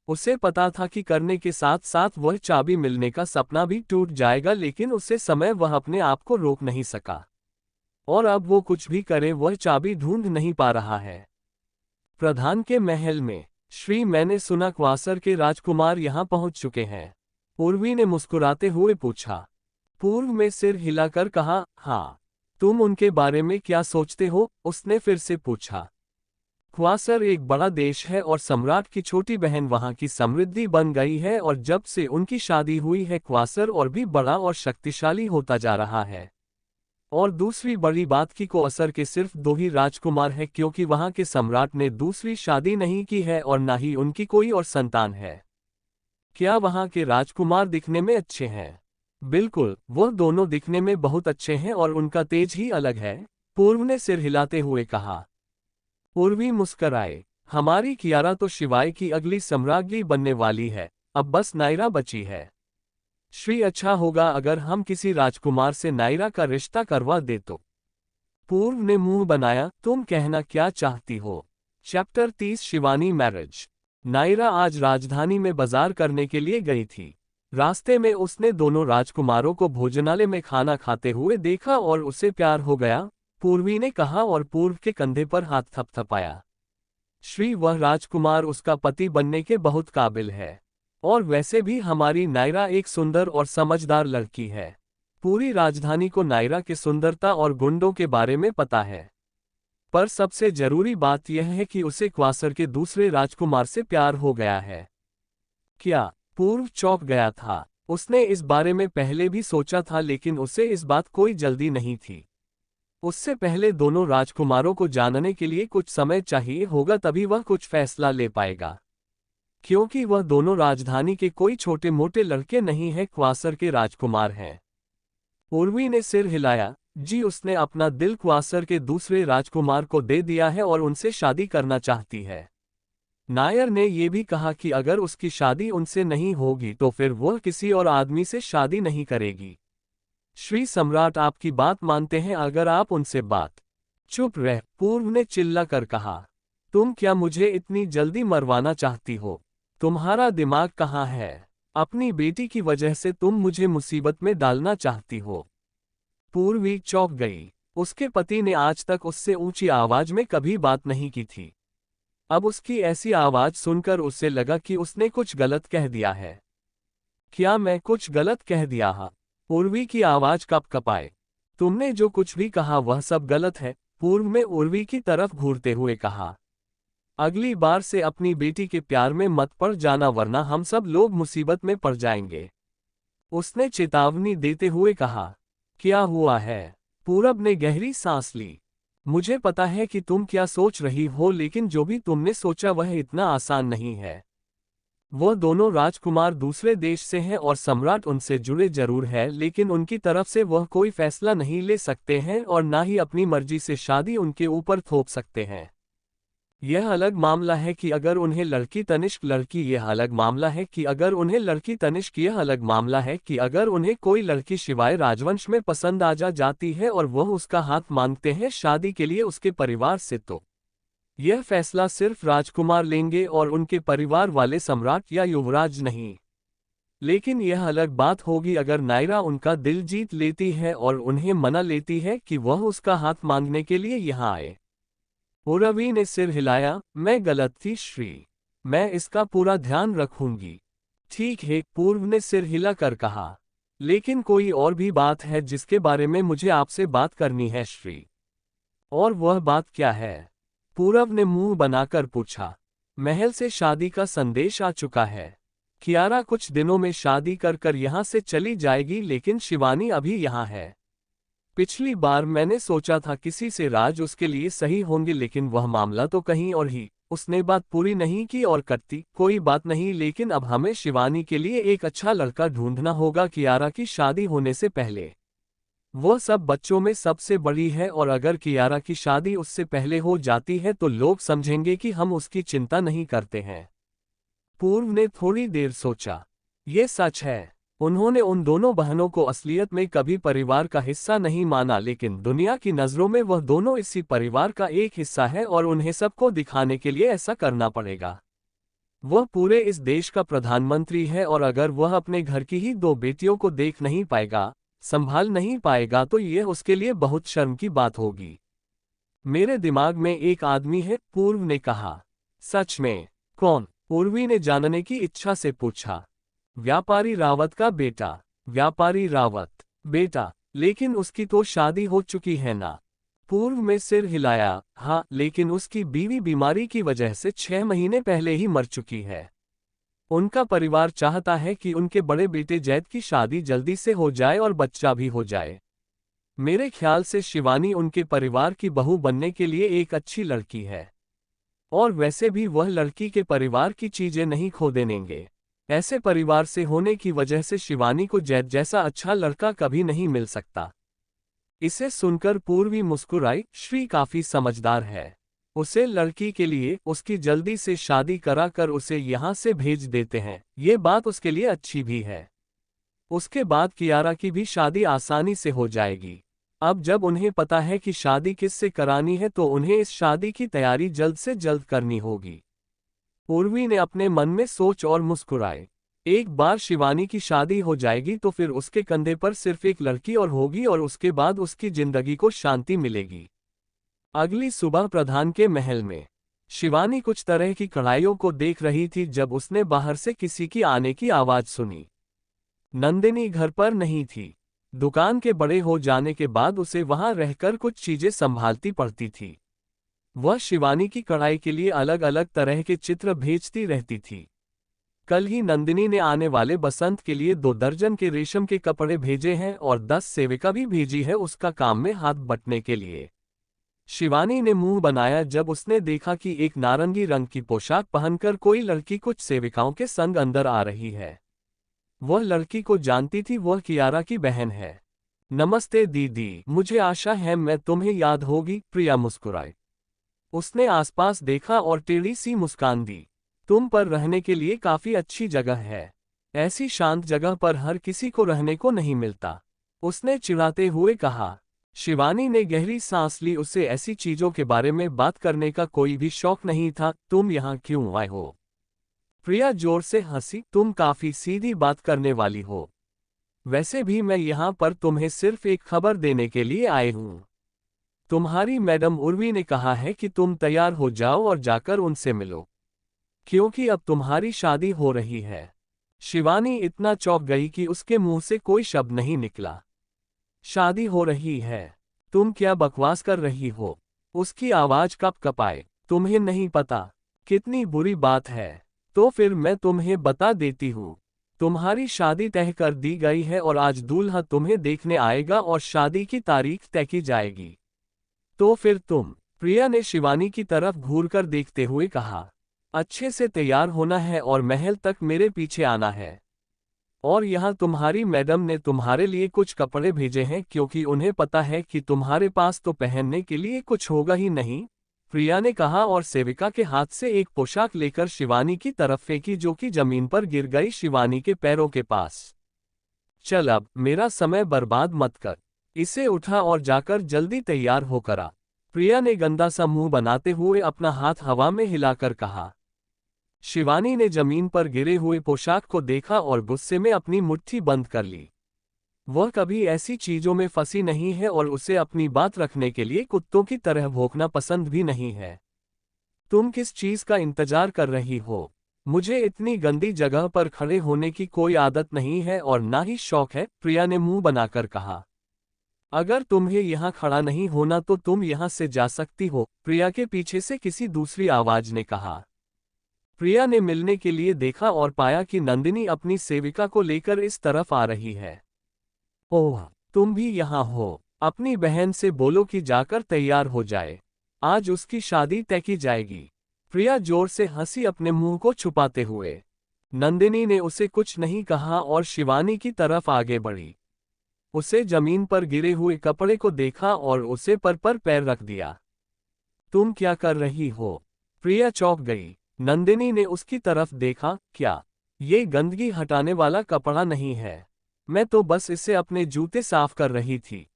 S1: उसे पता था कि करने के साथ साथ वह चाबी मिलने का सपना भी टूट जाएगा, लेकिन उसे समय वह अपने आप को रोक नहीं सका। और अब वो कुछ भी करे, वह चाबी ढूंढ नहीं पा रहा है। प्रधान के महल में। श्री, मैंने सुना क्वासर के राजकुमार यहाँ पहुंच चुके हैं। पूर्वी ने मुस्कुराते हुए पूछा। पूर्व में सिर हिलाकर कहा, हाँ। तुम उनके बारे में क्या सोचते हो? उसने फिर से पूछा। क्वासर एक बड़ा देश है और सम्राट की छोटी बहन वहां की समृद्धि बन गई है, और जब से उनकी शादी हुई है क्वासर और भी बड़ा और शक्तिशाली होता जा रहा है। और दूसरी बड़ी बात की क्वासर के सिर्फ 2 ही राजकुमार हैं, क्योंकि वहां के सम्राट ने दूसरी शादी नहीं की है और ना ही उनकी कोई और संतान है। क्या वहां के राजकुमार दिखने में अच्छे हैं? बिल्कुल, वह दोनों दिखने में बहुत अच्छे हैं और उनका तेज ही अलग है। पूर्व ने सिर हिलाते हुए कहा। पूर्वी मुस्कराए। हमारी कियारा तो शिवाय की अगली सम्राज्ञी बनने वाली है, अब बस नायरा बची है। श्री, अच्छा होगा अगर हम किसी राजकुमार से नायरा का रिश्ता करवा दे तो। पूर्व ने मुंह बनाया, तुम कहना क्या चाहती हो? Chapter 30 Shivani marriage. नायरा आज राजधानी में बाजार करने के लिए गई थी। रास्ते में उसने दोनों राजकुमारों को भोजनालय में खाना खाते हुए देखा और उसे प्यार हो गया, पूर्वी ने कहा और पूर्व के कंधे पर हाथ थपथपाया। श्री, वह राजकुमार उसका पति बनने के बहुत काबिल है। और वैसे भी हमारी नायरा एक सुंदर और समझदार लड़की है। पूरी राजधानी को नायरा की सुंदरता और गुणों के बारे में पता है। पर सबसे जरूरी बात यह है कि उसे क्वासर के दूसरे राजकुमार से प्यार हो गया है। क्या? पूर्व चौंक गया था। उसने इस बारे में पहले भी सोचा था, लेकिन उसे इस बात कोई जल्दी नहीं थी। उससे पहले दोनों राजकुमारों को जानने के लिए कुछ समय चाहिए होगा, तभी वह कुछ फैसला ले पाएगा। क्योंकि वह दोनों राजधानी के कोई छोटे मोटे लड़के नहीं हैं, क्वासर के राजकुमार हैं। पूर्वी ने सिर हिलाया। जी, उसने अपना दिल क्वासर के दूसरे राजकुमार को दे दिया है और उनसे शादी करना चाहती है। नायर ने यह भी कहा कि अगर उसकी शादी उनसे नहीं होगी तो फिर वह किसी और आदमी से शादी नहीं करेगी। श्री सम्राट आपकी बात मानते हैं अगर आप उनसे बात। चुप रह, पूर्व ने चिल्ला कर कहा। तुम क्या मुझे इतनी जल्दी मरवाना चाहती हो? तुम्हारा दिमाग कहाँ है? अपनी बेटी की वजह से तुम मुझे मुसीबत में डालना चाहती हो? पूर्वी चौंक गई। उसके पति ने आज तक उससे ऊंची आवाज में कभी बात नहीं की थी। अब उसकी ऐसी आवाज सुनकर उसे लगा कि उसने कुछ गलत कह दिया है। क्या मैं कुछ गलत कह दिया? पूर्वी की आवाज कप कपाए। तुमने जो कुछ भी कहा वह सब गलत है। पूर्व में उर्वी की तरफ घूरते हुए कहा, अगली बार से अपनी बेटी के प्यार में मत पड़ जाना वरना हम सब लोग मुसीबत में पड़ जाएंगे। उसने चेतावनी देते हुए कहा, क्या हुआ है? पूरब ने गहरी सांस ली। मुझे पता है कि तुम क्या सोच रही हो, लेकिन जो भी तुमने सोचा वह इतना आसान नहीं है। वह दोनों राजकुमार दूसरे देश से हैं और सम्राट उनसे जुड़े जरूर है, लेकिन उनकी तरफ से वह कोई फैसला नहीं ले सकते हैं और ना ही अपनी मर्जी से शादी उनके ऊपर थोप सकते हैं। यह अलग मामला है कि अगर उन्हें लड़की तनिष्क लड़की यह अलग मामला है कि अगर उन्हें लड़की तनिष्क यह अलग मामला है कि अगर उन्हें कोई लड़की शिवाय राजवंश में पसंद आ जाती है और वह उसका हाथ मांगते हैं शादी के लिए उसके परिवार से, तो यह फैसला सिर्फ राजकुमार लेंगे और उनके परिवार वाले सम्राट या युवराज नहीं। लेकिन यह अलग बात होगी अगर नायरा उनका दिल जीत लेती है और उन्हें मना लेती है कि वह उसका हाथ मांगने के लिए यहाँ आए। उर्वी ने सिर हिलाया, मैं गलत थी श्री, मैं इसका पूरा ध्यान रखूंगी। ठीक है, पूर्व ने सिर हिलाकर कहा, लेकिन कोई और भी बात है जिसके बारे में मुझे आपसे बात करनी है श्री। और वह बात क्या है? पूरब ने मुंह बनाकर पूछा। महल से शादी का संदेश आ चुका है। कियारा कुछ दिनों में शादी कर यहाँ से चली जाएगी, लेकिन शिवानी अभी यहाँ है। पिछली बार मैंने सोचा था किसी से राज उसके लिए सही होंगे, लेकिन वह मामला तो कहीं और ही। उसने बात पूरी नहीं की और करती, कोई बात नहीं, लेकिन अब हमें शिवानी के लिए एक अच्छा लड़का ढूंढना होगा कियारा की शादी होने से पहले। वह सब बच्चों में सबसे बड़ी है और अगर कियारा की शादी उससे पहले हो जाती है तो लोग समझेंगे कि हम उसकी चिंता नहीं करते हैं। पूर्व ने थोड़ी देर सोचा। ये सच है, उन्होंने उन दोनों बहनों को असलियत में कभी परिवार का हिस्सा नहीं माना, लेकिन दुनिया की नज़रों में वह दोनों इसी परिवार का एक हिस्सा है और उन्हें सबको दिखाने के लिए ऐसा करना पड़ेगा। वह पूरे इस देश का प्रधानमंत्री है और अगर वह अपने घर की ही दो बेटियों को देख नहीं पाएगा, संभाल नहीं पाएगा, तो यह उसके लिए बहुत शर्म की बात होगी। मेरे दिमाग में एक आदमी है, पूर्व ने कहा। सच में? कौन? उर्वी ने जानने की इच्छा से पूछा। व्यापारी रावत का बेटा। व्यापारी रावत बेटा? लेकिन उसकी तो शादी हो चुकी है ना? पूर्व में सिर हिलाया। हाँ, लेकिन उसकी बीवी बीमारी की वजह से 6 महीने पहले ही मर चुकी है। उनका परिवार चाहता है कि उनके बड़े बेटे जैद की शादी जल्दी से हो जाए और बच्चा भी हो जाए। मेरे ख्याल से शिवानी उनके परिवार की बहू बनने के लिए एक अच्छी लड़की है। और वैसे भी वह लड़की के परिवार की चीजें नहीं खो देंगे। ऐसे परिवार से होने की वजह से शिवानी को जैद जैसा अच्छा लड़का कभी नहीं मिल सकता। इसे सुनकर पूर्वी मुस्कुराई। श्री काफी समझदार है। उसे लड़की के लिए उसकी जल्दी से शादी कराकर उसे यहाँ से भेज देते हैं, ये बात उसके लिए अच्छी भी है। उसके बाद कियारा की भी शादी आसानी से हो जाएगी। अब जब उन्हें पता है कि शादी किससे करानी है तो उन्हें इस शादी की तैयारी जल्द से जल्द करनी होगी। उर्वी ने अपने मन में सोच और मुस्कुराए। एक बार शिवानी की शादी हो जाएगी तो फिर उसके कंधे पर सिर्फ एक लड़की और होगी और उसके बाद उसकी जिंदगी को शांति मिलेगी। अगली सुबह प्रधान के महल में शिवानी कुछ तरह की कढ़ाइयों को देख रही थी जब उसने बाहर से किसी की आने की आवाज सुनी। नंदिनी घर पर नहीं थी। दुकान के बड़े हो जाने के बाद उसे वहां रहकर कुछ चीजें संभालती पड़ती थी। वह शिवानी की कढ़ाई के लिए अलग अलग तरह के चित्र भेजती रहती थी। कल ही नंदिनी ने आने वाले बसंत के लिए 2 दर्जन के रेशम के कपड़े भेजे हैं और 10 सेविका भी भेजी है उसका काम में हाथ बंटने के लिए। शिवानी ने मुंह बनाया जब उसने देखा कि एक नारंगी रंग की पोशाक पहनकर कोई लड़की कुछ सेविकाओं के संग अंदर आ रही है। वह लड़की को जानती थी, वह कियारा की बहन है। नमस्ते दीदी, मुझे आशा है मैं तुम्हें याद होगी, प्रिया मुस्कुराई। उसने आसपास देखा और टेढ़ी सी मुस्कान दी। तुम पर रहने के लिए काफी अच्छी जगह है। ऐसी शांत जगह पर हर किसी को रहने को नहीं मिलता, उसने चिढ़ाते हुए कहा। शिवानी ने गहरी सांस ली। उसे ऐसी चीजों के बारे में बात करने का कोई भी शौक नहीं था। तुम यहाँ क्यों आए हो? प्रिया जोर से हंसी। तुम काफी सीधी बात करने वाली हो। वैसे भी मैं यहाँ पर तुम्हें सिर्फ एक खबर देने के लिए आए हूँ। तुम्हारी मैडम उर्वी ने कहा है कि तुम तैयार हो जाओ और जाकर उनसे मिलो, क्योंकि अब तुम्हारी शादी हो रही है। शिवानी इतना चौंक गई कि उसके मुंह से कोई शब्द नहीं निकला। शादी हो रही है? तुम क्या बकवास कर रही हो? उसकी आवाज कँपाए। तुम्हें नहीं पता कितनी बुरी बात है। तो फिर मैं तुम्हें बता देती हूँ। तुम्हारी शादी तय कर दी गई है और आज दूल्हा तुम्हें देखने आएगा और शादी की तारीख तय की जाएगी। तो फिर तुम, प्रिया ने शिवानी की तरफ घूरकर देखते हुए कहा, अच्छे से तैयार होना है और महल तक मेरे पीछे आना है। और यहाँ तुम्हारी मैडम ने तुम्हारे लिए कुछ कपड़े भेजे हैं क्योंकि उन्हें पता है कि तुम्हारे पास तो पहनने के लिए कुछ होगा ही नहीं, प्रिया ने कहा और सेविका के हाथ से एक पोशाक लेकर शिवानी की तरफ फेंकी जो कि जमीन पर गिर गई शिवानी के पैरों के पास। चल अब मेरा समय बर्बाद मत कर, इसे उठा और जाकर जल्दी तैयार होकर आ, प्रिया ने गंदा सा मुंह बनाते हुए अपना हाथ हवा में हिलाकर कहा। शिवानी ने जमीन पर गिरे हुए पोशाक को देखा और गुस्से में अपनी मुट्ठी बंद कर ली। वह कभी ऐसी चीजों में फंसी नहीं है और उसे अपनी बात रखने के लिए कुत्तों की तरह भौंकना पसंद भी नहीं है। तुम किस चीज का इंतजार कर रही हो? मुझे इतनी गंदी जगह पर खड़े होने की कोई आदत नहीं है और ना ही शौक है, प्रिया ने मुंह बनाकर कहा। अगर तुम्हें यहाँ खड़ा नहीं होना तो तुम यहाँ से जा सकती हो, प्रिया के पीछे से किसी दूसरी आवाज ने कहा। प्रिया ने मिलने के लिए देखा और पाया कि नंदिनी अपनी सेविका को लेकर इस तरफ आ रही है। ओह, तुम भी यहाँ हो? अपनी बहन से बोलो कि जाकर तैयार हो जाए, आज उसकी शादी तय की जाएगी। प्रिया जोर से हंसी अपने मुंह को छुपाते हुए। नंदिनी ने उसे कुछ नहीं कहा और शिवानी की तरफ आगे बढ़ी। उसे जमीन पर गिरे हुए कपड़े को देखा और उसे पर पैर रख दिया। तुम क्या कर रही हो? प्रिया चौंक गई। नंदिनी ने उसकी तरफ देखा, क्या ये गंदगी हटाने वाला कपड़ा नहीं है? मैं तो बस इसे अपने जूते साफ कर रही थी।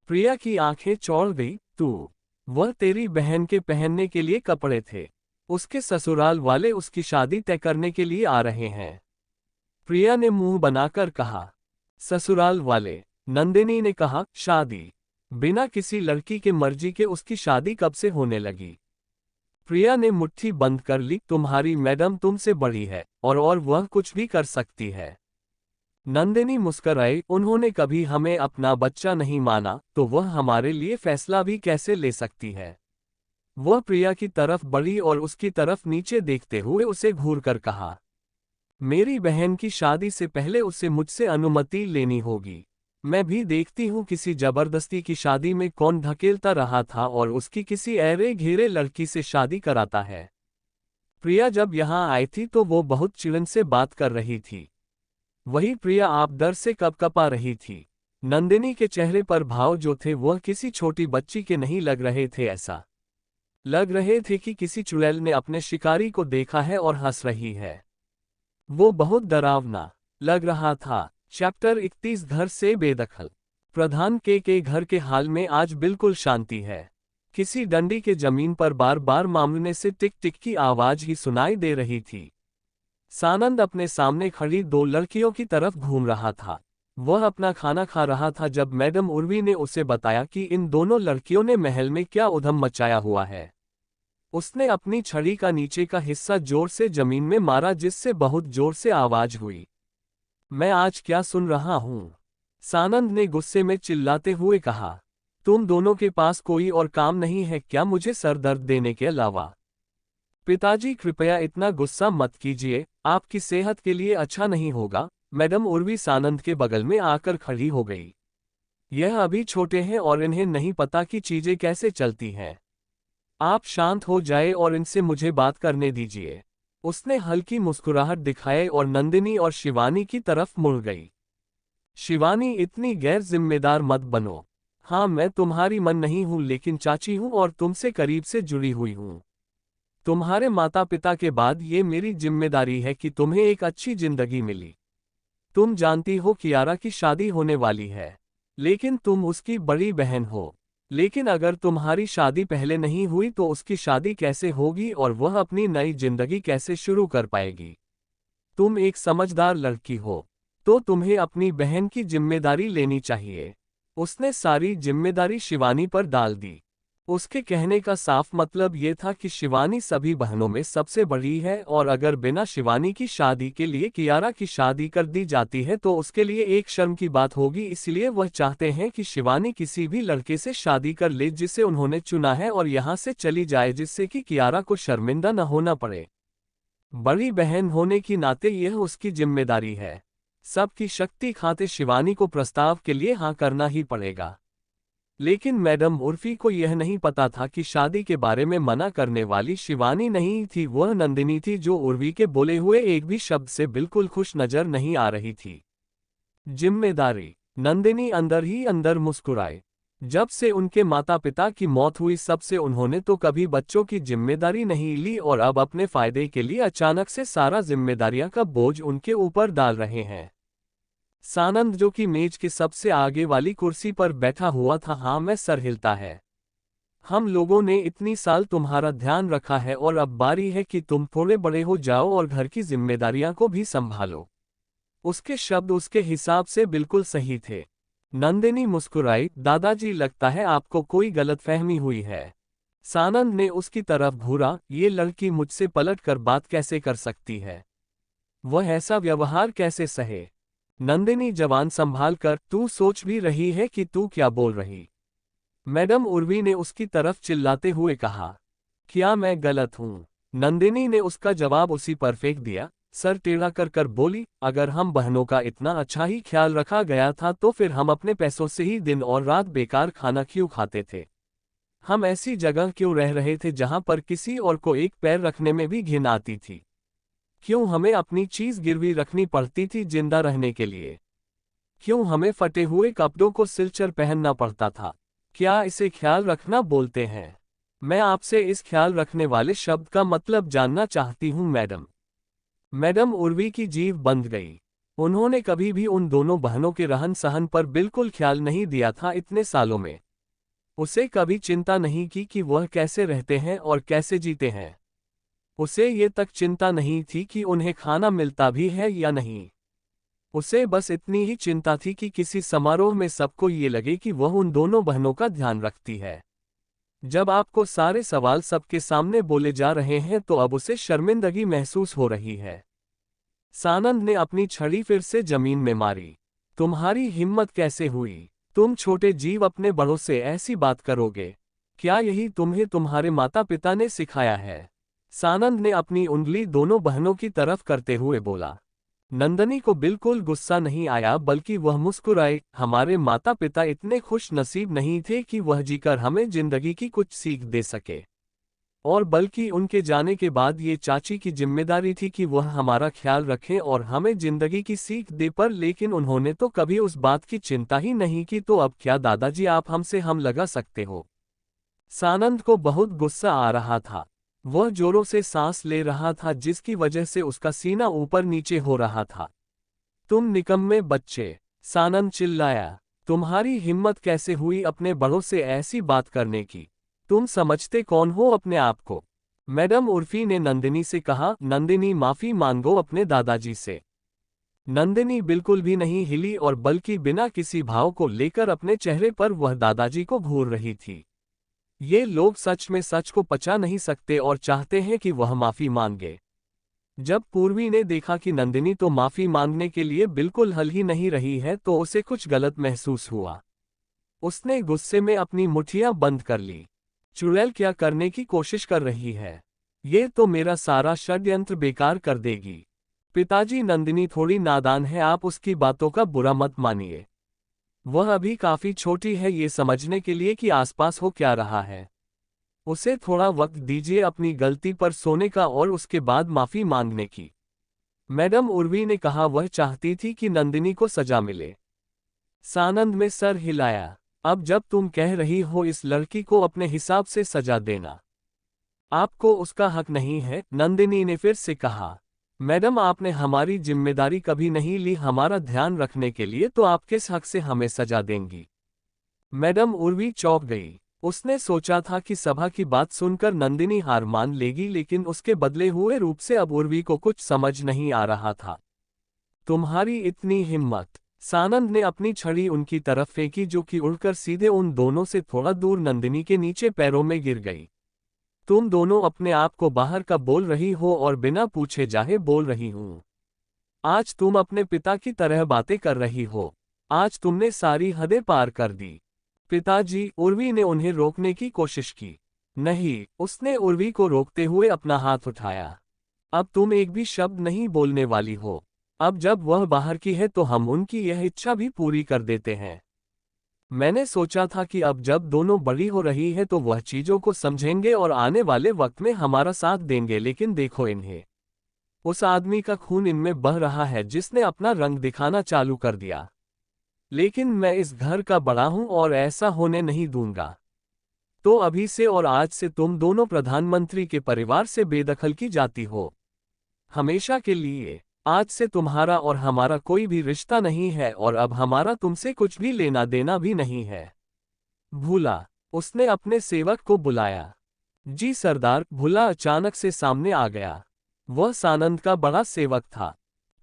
S1: प्रिया की आंखें चौड़ गई। तू? वह तेरी बहन के पहनने के लिए कपड़े थे। उसके ससुराल वाले उसकी शादी तय करने के लिए आ रहे हैं, प्रिया ने मुंह बनाकर कहा। ससुराल वाले? नंदिनी ने कहा, शादी? बिना किसी लड़की के मर्जी के उसकी शादी कब से होने लगी? प्रिया ने मुट्ठी बंद कर ली। तुम्हारी मैडम तुमसे बड़ी है और वह कुछ भी कर सकती है। नंदिनी मुस्कुराई। उन्होंने कभी हमें अपना बच्चा नहीं माना तो वह हमारे लिए फैसला भी कैसे ले सकती है? वह प्रिया की तरफ बढ़ी और उसकी तरफ नीचे देखते हुए उसे घूरकर कहा, मेरी बहन की शादी से पहले उसे मुझसे अनुमति लेनी होगी। मैं भी देखती हूँ किसी जबरदस्ती की शादी में कौन धकेलता रहा था और उसकी किसी ऐरे घेरे लड़की से शादी कराता है। प्रिया जब यहाँ आई थी तो वो बहुत चिढ़न से बात कर रही थी। वही प्रिया आप डर से कँपा रही थी। नंदिनी के चेहरे पर भाव जो थे वह किसी छोटी बच्ची के नहीं लग रहे थे, ऐसा लग रहे थे कि किसी चुड़ैल ने अपने शिकारी को देखा है और हंस रही है। वो बहुत डरावना लग रहा था। चैप्टर 31 घर से बेदखल। प्रधान के घर के हाल में आज बिल्कुल शांति है। किसी डंडी के जमीन पर बार बार मामलने से टिक टिक की आवाज ही सुनाई दे रही थी। सानंद अपने सामने खड़ी दो लड़कियों की तरफ घूम रहा था। वह अपना खाना खा रहा था जब मैडम उर्वी ने उसे बताया कि इन दोनों लड़कियों ने महल में क्या उधम मचाया हुआ है। उसने अपनी छड़ी का नीचे का हिस्सा जोर से जमीन में मारा जिससे बहुत जोर से आवाज हुई। मैं आज क्या सुन रहा हूँ? सानंद ने गुस्से में चिल्लाते हुए कहा। तुम दोनों के पास कोई और काम नहीं है क्या मुझे सर दर्द देने के अलावा? पिताजी कृपया इतना गुस्सा मत कीजिए, आपकी सेहत के लिए अच्छा नहीं होगा। मैडम उर्वी सानंद के बगल में आकर खड़ी हो गई। यह अभी छोटे हैं और इन्हें नहीं पता कि चीजें कैसे चलती हैं। आप शांत हो जाए और इनसे मुझे बात करने दीजिए। उसने हल्की मुस्कुराहट दिखाए और नंदिनी और शिवानी की तरफ मुड़ गई। शिवानी, इतनी गैर जिम्मेदार मत बनो। हाँ, मैं तुम्हारी मन नहीं हूँ लेकिन चाची हूँ और तुमसे करीब से जुड़ी हुई हूँ। तुम्हारे माता पिता के बाद ये मेरी जिम्मेदारी है कि तुम्हें एक अच्छी जिंदगी मिली। तुम जानती हो कियारा की शादी होने वाली है, लेकिन तुम उसकी बड़ी बहन हो। लेकिन अगर तुम्हारी शादी पहले नहीं हुई तो उसकी शादी कैसे होगी और वह अपनी नई जिंदगी कैसे शुरू कर पाएगी? तुम एक समझदार लड़की हो, तो तुम्हें अपनी बहन की जिम्मेदारी लेनी चाहिए। उसने सारी जिम्मेदारी शिवानी पर डाल दी। उसके कहने का साफ मतलब ये था कि शिवानी सभी बहनों में सबसे बड़ी है और अगर बिना शिवानी की शादी के लिए कियारा की शादी कर दी जाती है तो उसके लिए एक शर्म की बात होगी। इसलिए वह चाहते हैं कि शिवानी किसी भी लड़के से शादी कर ले जिसे उन्होंने चुना है और यहाँ से चली जाए, जिससे कि कियारा को शर्मिंदा न होना पड़े। बड़ी बहन होने की नाते यह उसकी जिम्मेदारी है। सबकी शक्ति खाते शिवानी को प्रस्ताव के लिए हाँ करना ही पड़ेगा। लेकिन मैडम उर्फी को यह नहीं पता था कि शादी के बारे में मना करने वाली शिवानी नहीं थी, वह नंदिनी थी, जो उर्वी के बोले हुए एक भी शब्द से बिल्कुल खुश नजर नहीं आ रही थी। जिम्मेदारी। नंदिनी अंदर ही अंदर मुस्कुराए। जब से उनके माता पिता की मौत हुई तब से उन्होंने तो कभी बच्चों की जिम्मेदारी नहीं ली और अब अपने फायदे के लिए अचानक से सारा जिम्मेदारियां का बोझ उनके ऊपर डाल रहे हैं। सानंद, जो कि मेज के सबसे आगे वाली कुर्सी पर बैठा हुआ था, हाँ मैं सर हिलता है। हम लोगों ने इतनी साल तुम्हारा ध्यान रखा है और अब बारी है कि तुम थोड़े बड़े हो जाओ और घर की जिम्मेदारियां को भी संभालो। उसके शब्द उसके हिसाब से बिल्कुल सही थे। नंदिनी मुस्कुराई। दादाजी, लगता है आपको कोई गलतफहमी हुई है। सानंद ने उसकी तरफ घूरा। ये लड़की मुझसे पलट कर बात कैसे कर सकती है? वह ऐसा व्यवहार कैसे सहे? नंदिनी जवान संभाल कर, तू सोच भी रही है कि तू क्या बोल रही? मैडम उर्वी ने उसकी तरफ चिल्लाते हुए कहा। क्या मैं गलत हूं? नंदिनी ने उसका जवाब उसी पर फेंक दिया। सर टेढ़ा कर कर बोली, अगर हम बहनों का इतना अच्छा ही ख्याल रखा गया था तो फिर हम अपने पैसों से ही दिन और रात बेकार खाना क्यों खाते थे? हम ऐसी जगह क्यों रह रहे थे जहां पर किसी और को एक पैर रखने में भी घिन आती थी? क्यों हमें अपनी चीज गिरवी रखनी पड़ती थी जिंदा रहने के लिए? क्यों हमें फटे हुए कपड़ों को सिलचर पहनना पड़ता था? क्या इसे ख्याल रखना बोलते हैं? मैं आपसे इस ख्याल रखने वाले शब्द का मतलब जानना चाहती हूं मैडम। मैडम उर्वी की जीभ बंध गई। उन्होंने कभी भी उन दोनों बहनों के रहन सहन पर बिल्कुल ख्याल नहीं दिया था इतने सालों में। उसे कभी चिंता नहीं की कि वह कैसे रहते हैं और कैसे जीते हैं। उसे ये तक चिंता नहीं थी कि उन्हें खाना मिलता भी है या नहीं। उसे बस इतनी ही चिंता थी कि किसी समारोह में सबको ये लगे कि वह उन दोनों बहनों का ध्यान रखती है। जब आपको सारे सवाल सबके सामने बोले जा रहे हैं तो अब उसे शर्मिंदगी महसूस हो रही है। सानंद ने अपनी छड़ी फिर से जमीन में मारी। तुम्हारी हिम्मत कैसे हुई? तुम छोटे जीव अपने बड़ों से ऐसी बात करोगे? क्या यही तुम्हें तुम्हारे माता पिता ने सिखाया है? सानंद ने अपनी उंगली दोनों बहनों की तरफ करते हुए बोला। नंदनी को बिल्कुल गुस्सा नहीं आया, बल्कि वह मुस्कुराए। हमारे माता पिता इतने खुश नसीब नहीं थे कि वह जीकर हमें जिंदगी की कुछ सीख दे सके, और बल्कि उनके जाने के बाद ये चाची की जिम्मेदारी थी कि वह हमारा ख्याल रखें और हमें जिंदगी की सीख दे, पर लेकिन उन्होंने तो कभी उस बात की चिंता ही नहीं की। तो अब क्या दादाजी आप हमसे हम लगा सकते हो? सानंद को बहुत गुस्सा आ रहा था। वह जोरों से सांस ले रहा था जिसकी वजह से उसका सीना ऊपर नीचे हो रहा था। तुम निकम्मे बच्चे! सानंद चिल्लाया। तुम्हारी हिम्मत कैसे हुई अपने बड़ों से ऐसी बात करने की? तुम समझते कौन हो अपने आप को? मैडम उर्फी ने नंदिनी से कहा। नंदिनी, माफी मांगो अपने दादाजी से। नंदिनी बिल्कुल भी नहीं हिली और बल्कि बिना किसी भाव को लेकर अपने चेहरे पर वह दादाजी को घूर रही थी। ये लोग सच में सच को पचा नहीं सकते और चाहते हैं कि वह माफी मांगे। जब पूर्वी ने देखा कि नंदिनी तो माफी मांगने के लिए बिल्कुल हल ही नहीं रही है तो उसे कुछ गलत महसूस हुआ। उसने गुस्से में अपनी मुट्ठियां बंद कर ली। चुड़ैल क्या करने की कोशिश कर रही है? ये तो मेरा सारा षड्यंत्र बेकार कर देगी। पिताजी, नंदिनी थोड़ी नादान है, आप उसकी बातों का बुरा मत मानिए। वह अभी काफी छोटी है ये समझने के लिए कि आसपास हो क्या रहा है। उसे थोड़ा वक्त दीजिए अपनी गलती पर सोने का और उसके बाद माफी मांगने की। मैडम उर्वी ने कहा। वह चाहती थी कि नंदिनी को सजा मिले। सानंद में सर हिलाया। अब जब तुम कह रही हो इस लड़की को अपने हिसाब से सजा देना, आपको उसका हक नहीं है? नंदिनी ने फिर से कहा। मैडम, आपने हमारी जिम्मेदारी कभी नहीं ली हमारा ध्यान रखने के लिए, तो आप किस हक से हमें सजा देंगी? मैडम उर्वी चौंक गई। उसने सोचा था कि सभा की बात सुनकर नंदिनी हार मान लेगी, लेकिन उसके बदले हुए रूप से अब उर्वी को कुछ समझ नहीं आ रहा था। तुम्हारी इतनी हिम्मत! सानंद ने अपनी छड़ी उनकी तरफ फेंकी जो कि उड़कर सीधे उन दोनों से थोड़ा दूर नंदिनी के नीचे पैरों में गिर गई। तुम दोनों अपने आप को बाहर का बोल रही हो और बिना पूछे जाहे बोल रही हूं। आज तुम अपने पिता की तरह बातें कर रही हो। आज तुमने सारी हदें पार कर दी। पिताजी, उर्वी ने उन्हें रोकने की कोशिश की। नहीं, उसने उर्वी को रोकते हुए अपना हाथ उठाया। अब तुम एक भी शब्द नहीं बोलने वाली हो। अब जब वह बाहर की है तो हम उनकी यह इच्छा भी पूरी कर देते हैं। मैंने सोचा था कि अब जब दोनों बड़ी हो रही है तो वह चीजों को समझेंगे और आने वाले वक्त में हमारा साथ देंगे, लेकिन देखो इन्हें। उस आदमी का खून इनमें बह रहा है जिसने अपना रंग दिखाना चालू कर दिया। लेकिन मैं इस घर का बड़ा हूं और ऐसा होने नहीं दूंगा। तो अभी से और आज से तुम दोनों प्रधानमंत्री के परिवार से बेदखल की जाती हो। हमेशा के लिए। आज से तुम्हारा और हमारा कोई भी रिश्ता नहीं है और अब हमारा तुमसे कुछ भी लेना देना भी नहीं है। भूला। उसने अपने सेवक को बुलाया। जी सरदार। भूला अचानक से सामने आ गया। वह सानंद का बड़ा सेवक था।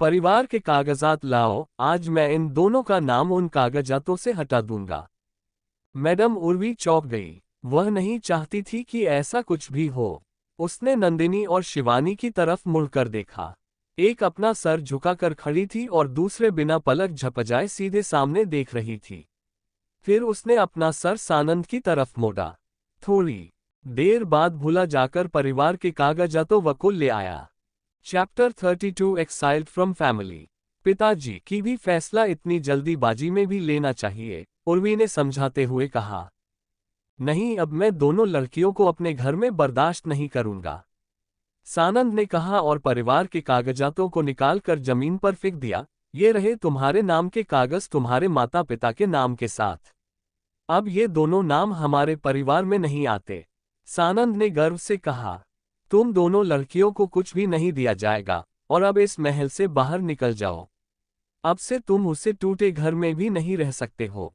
S1: परिवार के कागजात लाओ, आज मैं इन दोनों का नाम उन कागजातों से हटा दूंगा। मैडम उर्वी चौंक गई। वह नहीं चाहती थी कि ऐसा कुछ भी हो। उसने नंदिनी और शिवानी की तरफ मुड़कर देखा। एक अपना सर झुकाकर खड़ी थी और दूसरे बिना पलक झपकाए सीधे सामने देख रही थी। फिर उसने अपना सर सानंद की तरफ मोड़ा। थोड़ी देर बाद भूला जाकर परिवार के कागजातों को ले आया। Chapter 32 exiled from family. पिताजी की भी फैसला इतनी जल्दीबाजी में भी लेना चाहिए, उर्वी ने समझाते हुए कहा। नहीं, अब मैं दोनों लड़कियों को अपने घर में बर्दाश्त नहीं करूंगा, सानंद ने कहा और परिवार के कागजातों को निकालकर जमीन पर फेंक दिया। ये रहे तुम्हारे नाम के कागज तुम्हारे माता पिता के नाम के साथ। अब ये दोनों नाम हमारे परिवार में नहीं आते, सानंद ने गर्व से कहा। तुम दोनों लड़कियों को कुछ भी नहीं दिया जाएगा और अब इस महल से बाहर निकल जाओ। अब से तुम उसे टूटे घर में भी नहीं रह सकते हो।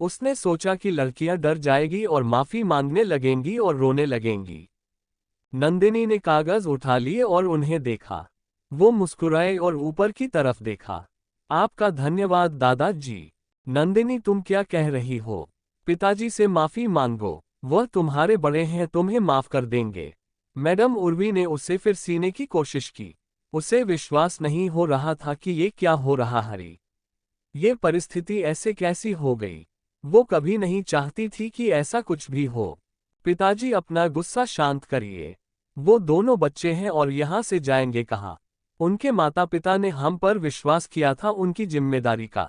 S1: उसने सोचा कि लड़कियां डर जाएगी और माफी मांगने लगेंगी और रोने लगेंगी। नंदिनी ने कागज उठा लिए और उन्हें देखा। वो मुस्कुराए और ऊपर की तरफ देखा। आपका धन्यवाद दादाजी। नंदिनी, तुम क्या कह रही हो? पिताजी से माफी मांगो, वह तुम्हारे बड़े हैं, तुम्हें माफ कर देंगे। मैडम उर्वी ने उसे फिर सीने की कोशिश की। उसे विश्वास नहीं हो रहा था कि ये क्या हो रहा हरी। ये परिस्थिति ऐसे कैसी हो गई? वो कभी नहीं चाहती थी कि ऐसा कुछ भी हो। पिताजी, अपना गुस्सा शांत करिए। वो दोनों बच्चे हैं और यहाँ से जाएंगे कहाँ? उनके माता पिता ने हम पर विश्वास किया था उनकी जिम्मेदारी का।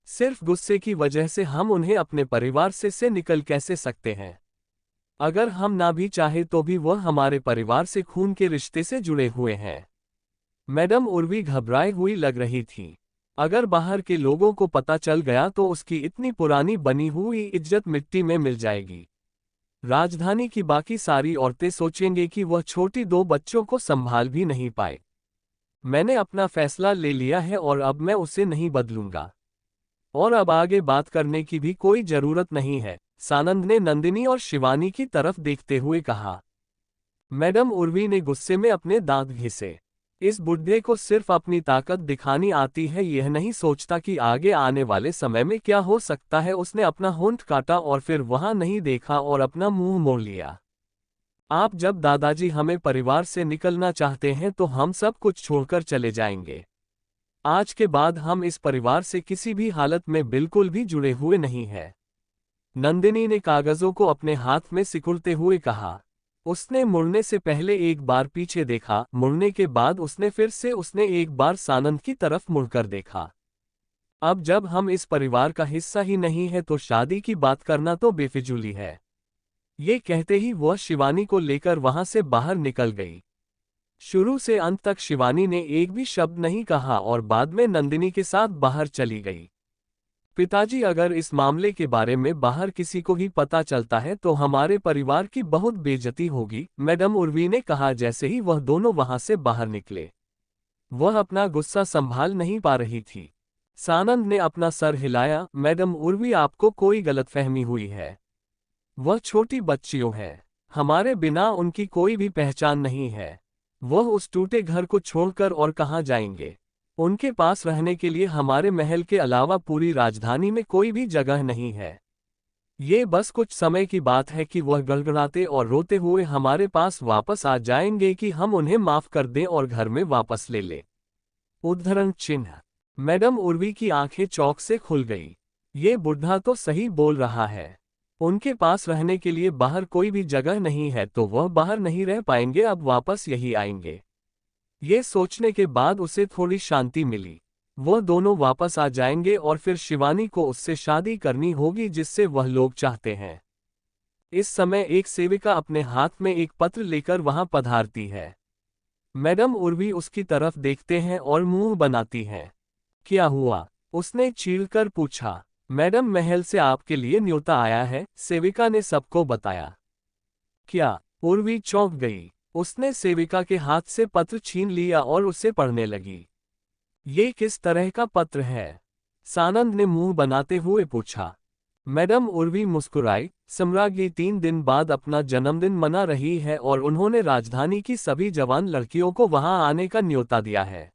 S1: सिर्फ गुस्से की वजह से हम उन्हें अपने परिवार से निकल कैसे सकते हैं? अगर हम ना भी चाहे तो भी वह हमारे परिवार से खून के रिश्ते से जुड़े हुए हैं। मैडम उर्वी घबराई हुई लग रही थी। अगर बाहर के लोगों को पता चल गया तो उसकी इतनी पुरानी बनी हुई इज्जत मिट्टी में मिल जाएगी। राजधानी की बाकी सारी औरतें सोचेंगे कि वह छोटी दो बच्चों को संभाल भी नहीं पाए। मैंने अपना फैसला ले लिया है और अब मैं उसे नहीं बदलूंगा। और अब आगे बात करने की भी कोई जरूरत नहीं है, सानंद ने नंदिनी और शिवानी की तरफ देखते हुए कहा। मैडम उर्वी ने गुस्से में अपने दांत घिसे। इस बुढ़े को सिर्फ अपनी ताकत दिखानी आती है, यह नहीं सोचता कि आगे आने वाले समय में क्या हो सकता है। उसने अपना होंठ काटा और फिर वहां नहीं देखा और अपना मुंह मोड़ लिया। आप जब दादाजी हमें परिवार से निकलना चाहते हैं तो हम सब कुछ छोड़कर चले जाएंगे। आज के बाद हम इस परिवार से किसी भी हालत में बिल्कुल भी जुड़े हुए नहीं हैं। नंदिनी ने कागजों को अपने हाथ में सिकुड़ते हुए कहा। उसने मुड़ने से पहले एक बार पीछे देखा, मुड़ने के बाद उसने एक बार सानंद की तरफ मुड़कर देखा। अब जब हम इस परिवार का हिस्सा ही नहीं है तो शादी की बात करना तो बेफिजूली है। ये कहते ही वह शिवानी को लेकर वहां से बाहर निकल गई। शुरू से अंत तक शिवानी ने एक भी शब्द नहीं कहा और बाद में नंदिनी के साथ बाहर चली गई। पिताजी, अगर इस मामले के बारे में बाहर किसी को भी पता चलता है तो हमारे परिवार की बहुत बेइज्जती होगी, मैडम उर्वी ने कहा जैसे ही वह दोनों वहां से बाहर निकले। वह अपना गुस्सा संभाल नहीं पा रही थी। सानंद ने अपना सर हिलाया। मैडम उर्वी, आपको कोई गलतफहमी हुई है। वह छोटी बच्चियों है, हमारे बिना उनकी कोई भी पहचान नहीं है। वह उस टूटे घर को छोड़कर और कहाँ जाएंगे? उनके पास रहने के लिए हमारे महल के अलावा पूरी राजधानी में कोई भी जगह नहीं है। ये बस कुछ समय की बात है कि वह गड़गड़ाते और रोते हुए हमारे पास वापस आ जाएंगे कि हम उन्हें माफ कर दें और घर में वापस ले लें। उद्धरण चिन्ह। मैडम उर्वी की आंखें चौंक से खुल गई। ये बुढ़ा तो सही बोल रहा है। उनके पास रहने के लिए बाहर कोई भी जगह नहीं है तो वह बाहर नहीं रह पाएंगे, अब वापस यही आएंगे। ये सोचने के बाद उसे थोड़ी शांति मिली। वह दोनों वापस आ जाएंगे और फिर शिवानी को उससे शादी करनी होगी जिससे वह लोग चाहते हैं। इस समय एक सेविका अपने हाथ में एक पत्र लेकर वहां पधारती है। मैडम उर्वी उसकी तरफ देखते हैं और मुंह बनाती हैं। क्या हुआ? उसने चीढ़कर पूछा। मैडम, महल से आपके लिए न्योता आया है, सेविका ने सबको बताया। क्या? उर्वी चौंक गई। उसने सेविका के हाथ से पत्र छीन लिया और उसे पढ़ने लगी। ये किस तरह का पत्र है? सानंद ने मुंह बनाते हुए पूछा। मैडम उर्वी मुस्कुराई। सम्राज्ञी 3 दिन बाद अपना जन्मदिन मना रही है और उन्होंने राजधानी की सभी जवान लड़कियों को वहां आने का न्योता दिया है।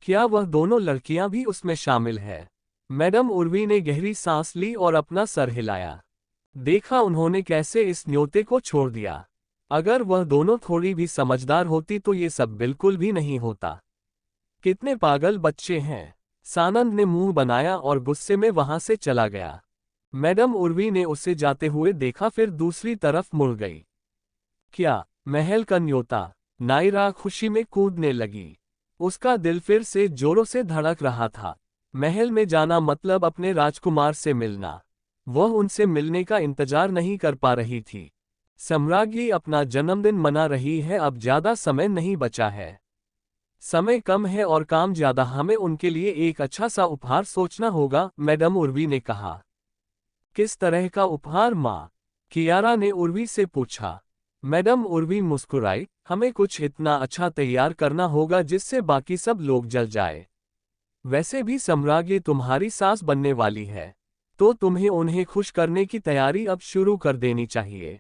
S1: क्या वह दोनों लड़कियां भी उसमें शामिल है? मैडम उर्वी ने गहरी सांस ली और अपना सर हिलाया। देखा उन्होंने कैसे इस न्योते को छोड़ दिया। अगर वह दोनों थोड़ी भी समझदार होती तो ये सब बिल्कुल भी नहीं होता। कितने पागल बच्चे हैं। सानंद ने मुंह बनाया और गुस्से में वहां से चला गया। मैडम उर्वी ने उसे जाते हुए देखा, फिर दूसरी तरफ मुड़ गई। क्या? महल का न्योता? नायरा खुशी में कूदने लगी। उसका दिल फिर से जोरों से धड़क रहा था। महल में जाना मतलब अपने राजकुमार से मिलना। वह उनसे मिलने का इंतजार नहीं कर पा रही थी। सम्राज्ञी अपना जन्मदिन मना रही है, अब ज्यादा समय नहीं बचा है। समय कम है और काम ज्यादा, हमें उनके लिए एक अच्छा सा उपहार सोचना होगा, मैडम उर्वी ने कहा। किस तरह का उपहार माँ? कियारा ने उर्वी से पूछा। मैडम उर्वी मुस्कुराई। हमें कुछ इतना अच्छा तैयार करना होगा जिससे बाकी सब लोग जल जाए। वैसे भी सम्राज्ञी तुम्हारी सास बनने वाली है, तो तुम्हें उन्हें खुश करने की तैयारी अब शुरू कर देनी चाहिए।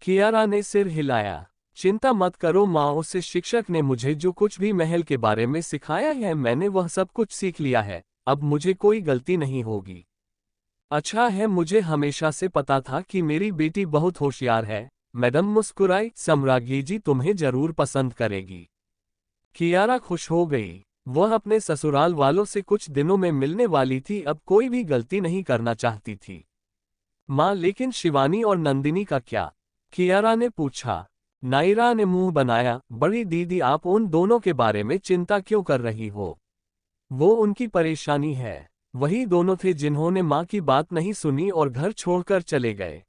S1: कियारा ने सिर हिलाया। चिंता मत करो माँ, उससे शिक्षक ने मुझे जो कुछ भी महल के बारे में सिखाया है मैंने वह सब कुछ सीख लिया है, अब मुझे कोई गलती नहीं होगी। अच्छा है, मुझे हमेशा से पता था कि मेरी बेटी बहुत होशियार है। मैडम मुस्कुराई। सम्राज्ञी जी तुम्हें जरूर पसंद करेगी। कियारा खुश हो गई। वह अपने ससुराल वालों से कुछ दिनों में मिलने वाली थी, अब कोई भी गलती नहीं करना चाहती थी। माँ, लेकिन शिवानी और नंदिनी का क्या? कियारा ने पूछा। नायरा ने मुंह बनाया। बड़ी दीदी, आप उन दोनों के बारे में चिंता क्यों कर रही हो? वो उनकी परेशानी है। वही दोनों थे जिन्होंने माँ की बात नहीं सुनी और घर छोड़कर चले गए।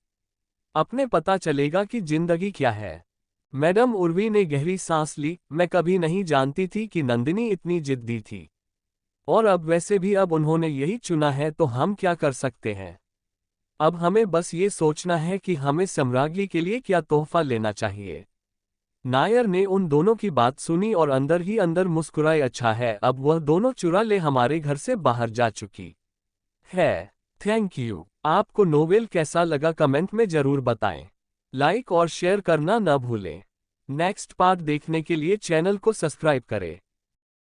S1: अपने पता चलेगा कि जिंदगी क्या है। मैडम उर्वी ने गहरी सांस ली। मैं कभी नहीं जानती थी कि नंदिनी इतनी जिद्दी थी। और अब वैसे भी अब उन्होंने यही चुना है तो हम क्या कर सकते हैं। अब हमें बस ये सोचना है कि हमें सम्राज्ञी के लिए क्या तोहफा लेना चाहिए। नायर ने उन दोनों की बात सुनी और अंदर ही अंदर मुस्कुराए। अच्छा है, अब वह दोनों चुरा ले हमारे घर से बाहर जा चुकी है। Thank you. आपको नोवेल कैसा लगा कमेंट में जरूर बताएं। लाइक और शेयर करना न भूलें। नेक्स्ट पार्ट देखने के लिए चैनल को सब्सक्राइब करें।